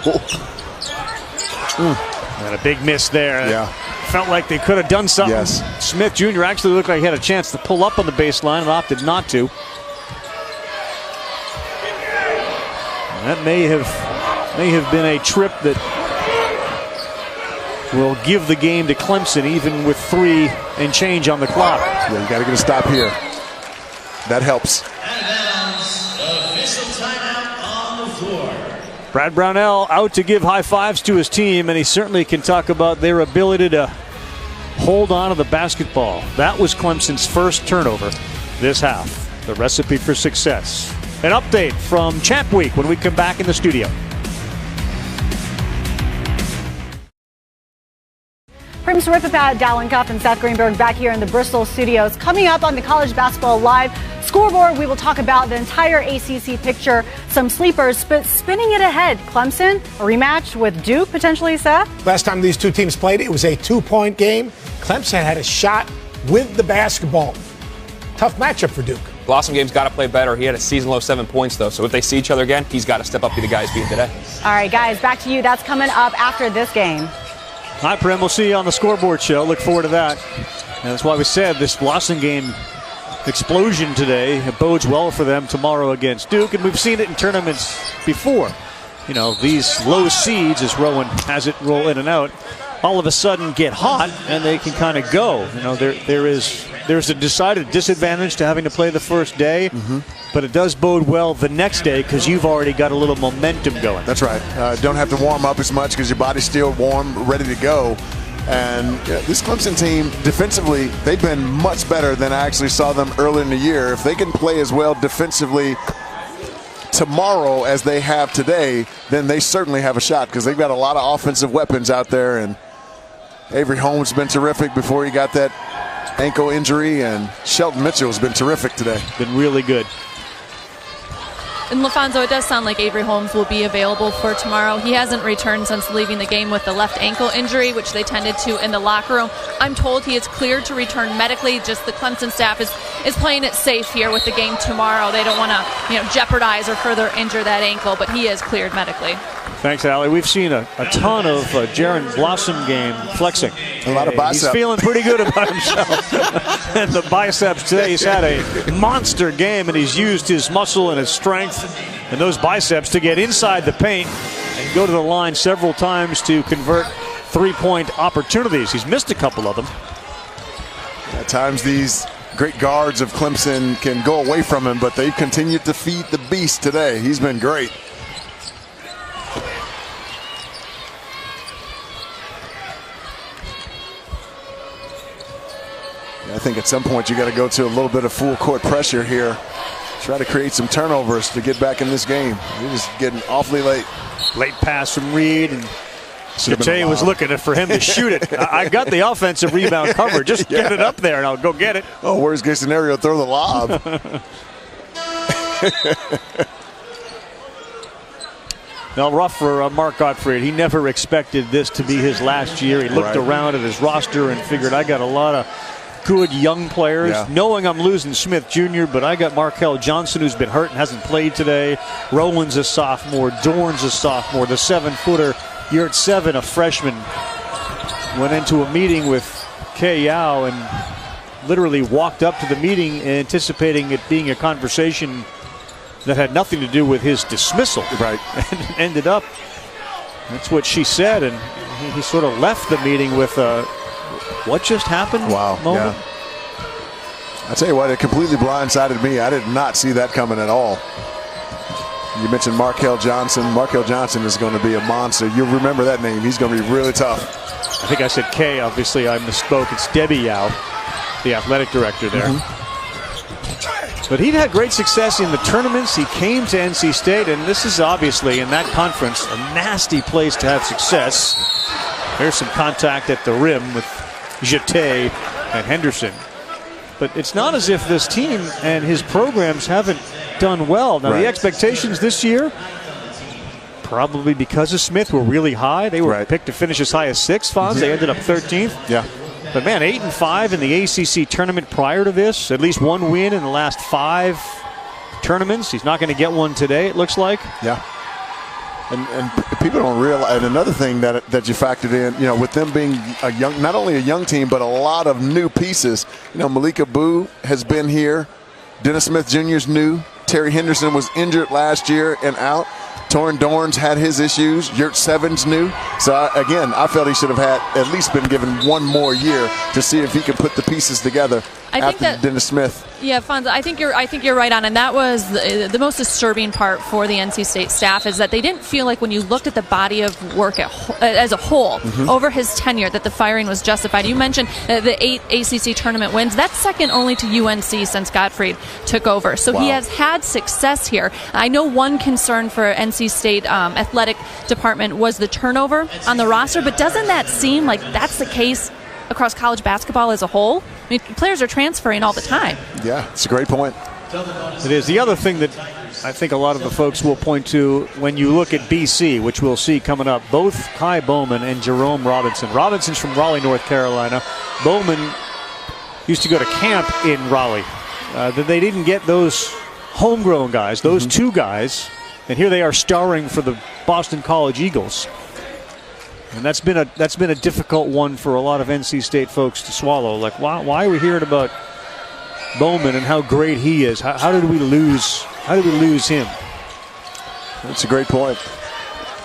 [SPEAKER 1] And a big miss there.
[SPEAKER 2] Yeah.
[SPEAKER 1] Felt like they could have done something.
[SPEAKER 2] Yes.
[SPEAKER 1] Smith Jr. actually looked like he had a chance to pull up on the baseline and opted not to. And that may have been a trip that will give the game to Clemson, even with 3 and change on the clock.
[SPEAKER 2] Yeah, you got to get a stop here. That helps.
[SPEAKER 10] Official timeout on the floor.
[SPEAKER 1] Brad Brownell out to give high fives to his team, and he certainly can talk about their ability to hold on to the basketball. That was Clemson's first turnover this half. The recipe for success. An update from Champ Week when we come back in the studio.
[SPEAKER 7] Prims Ripapat, Dallin Cuff, and Seth Greenberg back here in the Bristol studios. Coming up on the College Basketball Live scoreboard, we will talk about the entire ACC picture, some sleepers, but spinning it ahead. Clemson, a rematch with Duke, potentially, Seth?
[SPEAKER 9] Last time these two teams played, it was a 2-point game. Clemson had a shot with the basketball. Tough matchup for Duke.
[SPEAKER 8] Blossom game's got to play better. He had a season-low 7 points, though, so if they see each other again, he's got to step up, be the guy he's beating today.
[SPEAKER 7] All right, guys, back to you. That's coming up after this game.
[SPEAKER 1] Hi, Prim. We'll see you on the scoreboard show. Look forward to that. And that's why we said this Blossom game explosion today, it bodes well for them tomorrow against Duke. And we've seen it in tournaments before. You know, these low seeds, as Rowan has it roll in and out, all of a sudden get hot and they can kind of go. You know, there's a decided disadvantage to having to play the first day, but it does bode well the next day because you've already got a little momentum going.
[SPEAKER 2] That's right. Don't have to warm up as much because your body's still warm, ready to go. And this Clemson team, defensively, they've been much better than I actually saw them earlier in the year. If they can play as well defensively tomorrow as they have today, then they certainly have a shot because they've got a lot of offensive weapons out there. And Avery Holmes has been terrific before he got that ankle injury, and Shelton Mitchell has been terrific today.
[SPEAKER 1] Been really good.
[SPEAKER 3] And LaFonso, it does sound like Avery Holmes will be available for tomorrow. He hasn't returned since leaving the game with the left ankle injury, which they tended to in the locker room. I'm told he is cleared to return medically. Just the Clemson staff is playing it safe here with the game tomorrow. They don't want to, jeopardize or further injure that ankle, but he is cleared medically.
[SPEAKER 1] Thanks, Allie. We've seen a ton of Jaron Blossom game flexing.
[SPEAKER 2] A lot of biceps.
[SPEAKER 1] He's feeling pretty good about himself. And the biceps today, he's had a monster game, and he's used his muscle and his strength and those biceps to get inside the paint and go to the line several times to convert three-point opportunities. He's missed a couple of them.
[SPEAKER 2] At times these great guards of Clemson can go away from him, but they've continued to feed the beast today. He's been great. I think at some point you got to go to a little bit of full court pressure here. Try to create some turnovers to get back in this game. You're just getting awfully late.
[SPEAKER 1] Late pass from Reed, and Jate was looking for him to shoot it. I got the offensive rebound cover. Just get it up there and I'll go get it.
[SPEAKER 2] Oh, worst case scenario, throw the lob.
[SPEAKER 1] Now, rough for Mark Gottfried. He never expected this to be his last year. He looked around at his roster and figured, I got a lot of good young players, knowing I'm losing Smith Jr., but I got Markel Johnson, who's been hurt and hasn't played today. Rowan's a sophomore. Dorn's a sophomore. The 7-footer, Yurt 7, a freshman, went into a meeting with Kay Yao, and literally walked up to the meeting anticipating it being a conversation that had nothing to do with his dismissal.
[SPEAKER 2] Right.
[SPEAKER 1] And ended up, that's what she said, and he sort of left the meeting with a what just happened moment.
[SPEAKER 2] Yeah. I tell you what, it completely blindsided me. I did not see that coming at all. You mentioned Markel Johnson. Markel Johnson is going to be a monster. You'll remember that name. He's going to be really tough.
[SPEAKER 1] I think I said Kay. Obviously, I misspoke. It's Debbie Yao, the athletic director there. But he'd had great success in the tournaments. He came to NC State, and this is obviously, in that conference, a nasty place to have success. There's some contact at the rim with Jeté and Henderson. But it's not as if this team and his programs haven't done well. Now, the expectations this year, probably because of Smith, were really high. They were picked to finish as high as 6th, Fonz. They ended up 13th.
[SPEAKER 2] Yeah.
[SPEAKER 1] But, man, 8-5 in the ACC tournament prior to this. At least one win in the last 5 tournaments. He's not going to get one today, it looks like.
[SPEAKER 2] Yeah. And people don't realize, and another thing that you factored in, you know, with them being a young, not only a young team, but a lot of new pieces. You know, Malika Boo has been here. Dennis Smith Jr. is new. Terry Henderson was injured last year and out. Torrin Dorns had his issues. Yurt Seven's new. So, again, I felt he should have had at least been given one more year to see if he could put the pieces together after Dennis Smith.
[SPEAKER 3] Yeah, Fonz, I think you're right on, and that was the most disturbing part for the NC State staff, is that they didn't feel like when you looked at the body of work as a whole over his tenure that the firing was justified. You mentioned the 8 ACC tournament wins. That's second only to UNC since Gottfried took over. So he has had success here. I know one concern for NC State athletic department was the turnover on the roster, but doesn't that seem like that's the case across college basketball as a whole? I mean, players are transferring all the time.
[SPEAKER 2] Yeah, it's a great point.
[SPEAKER 1] It is. The other thing that I think a lot of the folks will point to when you look at BC, which we'll see coming up, both Kai Bowman and Jerome Robinson. Robinson's from Raleigh, North Carolina. Bowman used to go to camp in Raleigh. They didn't get those homegrown guys, those two guys, and here they are starring for the Boston College Eagles. And that's been a difficult one for a lot of NC State folks to swallow. Like, why are we hearing about Bowman and how great he is? How did we lose him?
[SPEAKER 2] That's a great point.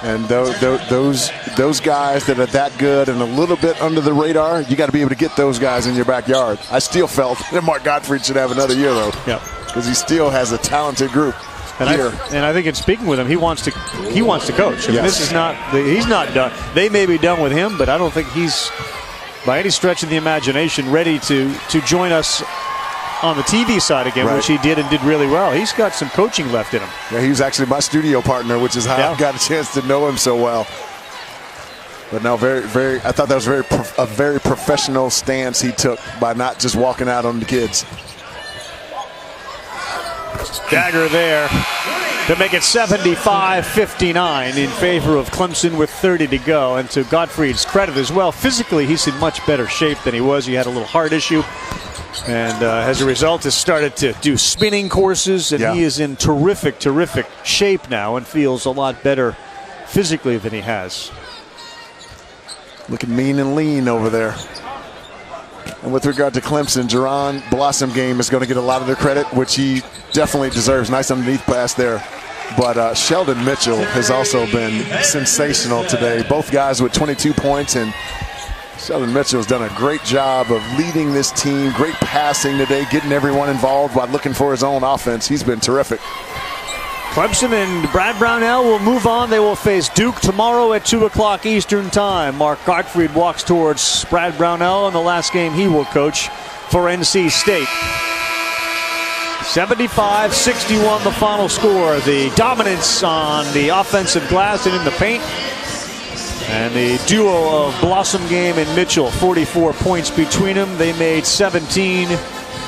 [SPEAKER 2] And those guys that are that good and a little bit under the radar, you got to be able to get those guys in your backyard. I still felt that Mark Gottfried should have another year, though.
[SPEAKER 1] Yeah,
[SPEAKER 2] because he still has a talented group.
[SPEAKER 1] And I think in speaking with him, he wants to coach. I mean, this is he's not done. They may be done with him, but I don't think he's, by any stretch of the imagination, ready to join us on the TV side again, which he did and did really well. He's got some coaching left in him.
[SPEAKER 2] Yeah, he was actually my studio partner, which is how I got a chance to know him so well. But no, I thought that was a very professional stance he took by not just walking out on the kids.
[SPEAKER 1] Dagger there to make it 75-59 in favor of Clemson with 30 to go. And to Gottfried's credit as well, physically he's in much better shape than he was. He had a little heart issue, and as a result has started to do spinning courses, and he is in terrific shape now and feels a lot better physically than he has.
[SPEAKER 2] Looking mean and lean over there. And with regard to Clemson, Jerron Blossom Game is going to get a lot of the credit, which he definitely deserves. Nice underneath pass there. But Sheldon Mitchell has also been sensational today. Both guys with 22 points, and Sheldon Mitchell has done a great job of leading this team. Great passing today, getting everyone involved while looking for his own offense. He's been terrific.
[SPEAKER 1] Clemson and Brad Brownell will move on. They will face Duke tomorrow at 2 o'clock Eastern Time. Mark Gottfried walks towards Brad Brownell in the last game he will coach for NC State. 75-61 the final score. The dominance on the offensive glass and in the paint. And the duo of Blossom Game and Mitchell, 44 points between them. They made 17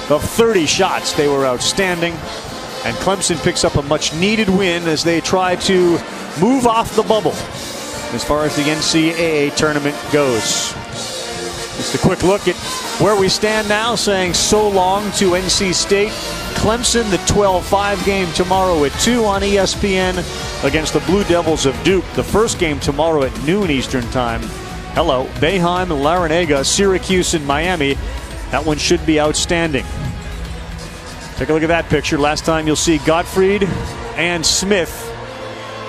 [SPEAKER 1] of 30 shots. They were outstanding. And Clemson picks up a much-needed win as they try to move off the bubble as far as the NCAA tournament goes. Just a quick look at where we stand now, saying so long to NC State. Clemson, the 12-5 game tomorrow at 2 on ESPN against the Blue Devils of Duke. The first game tomorrow at noon Eastern Time. Hello, Boeheim and Larrañaga, Syracuse and Miami. That one should be outstanding. Take a look at that picture. Last time you'll see Gottfried and Smith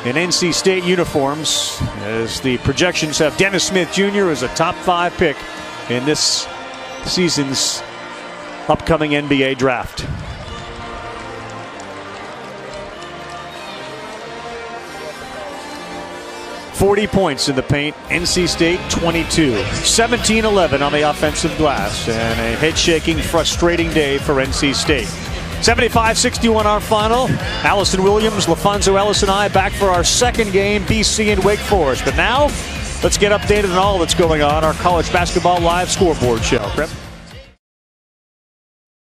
[SPEAKER 1] in NC State uniforms, as the projections have Dennis Smith Jr. as a top 5 pick in this season's upcoming NBA draft. .40 points in the paint. NC State 22. 17-11 on the offensive glass, and a head-shaking, frustrating day for NC State. 75-61 our final. Allison Williams, LaFonso Ellis, and I back for our second game, BC and Wake Forest. But now, let's get updated on all that's going on our college basketball live scoreboard show. Prep.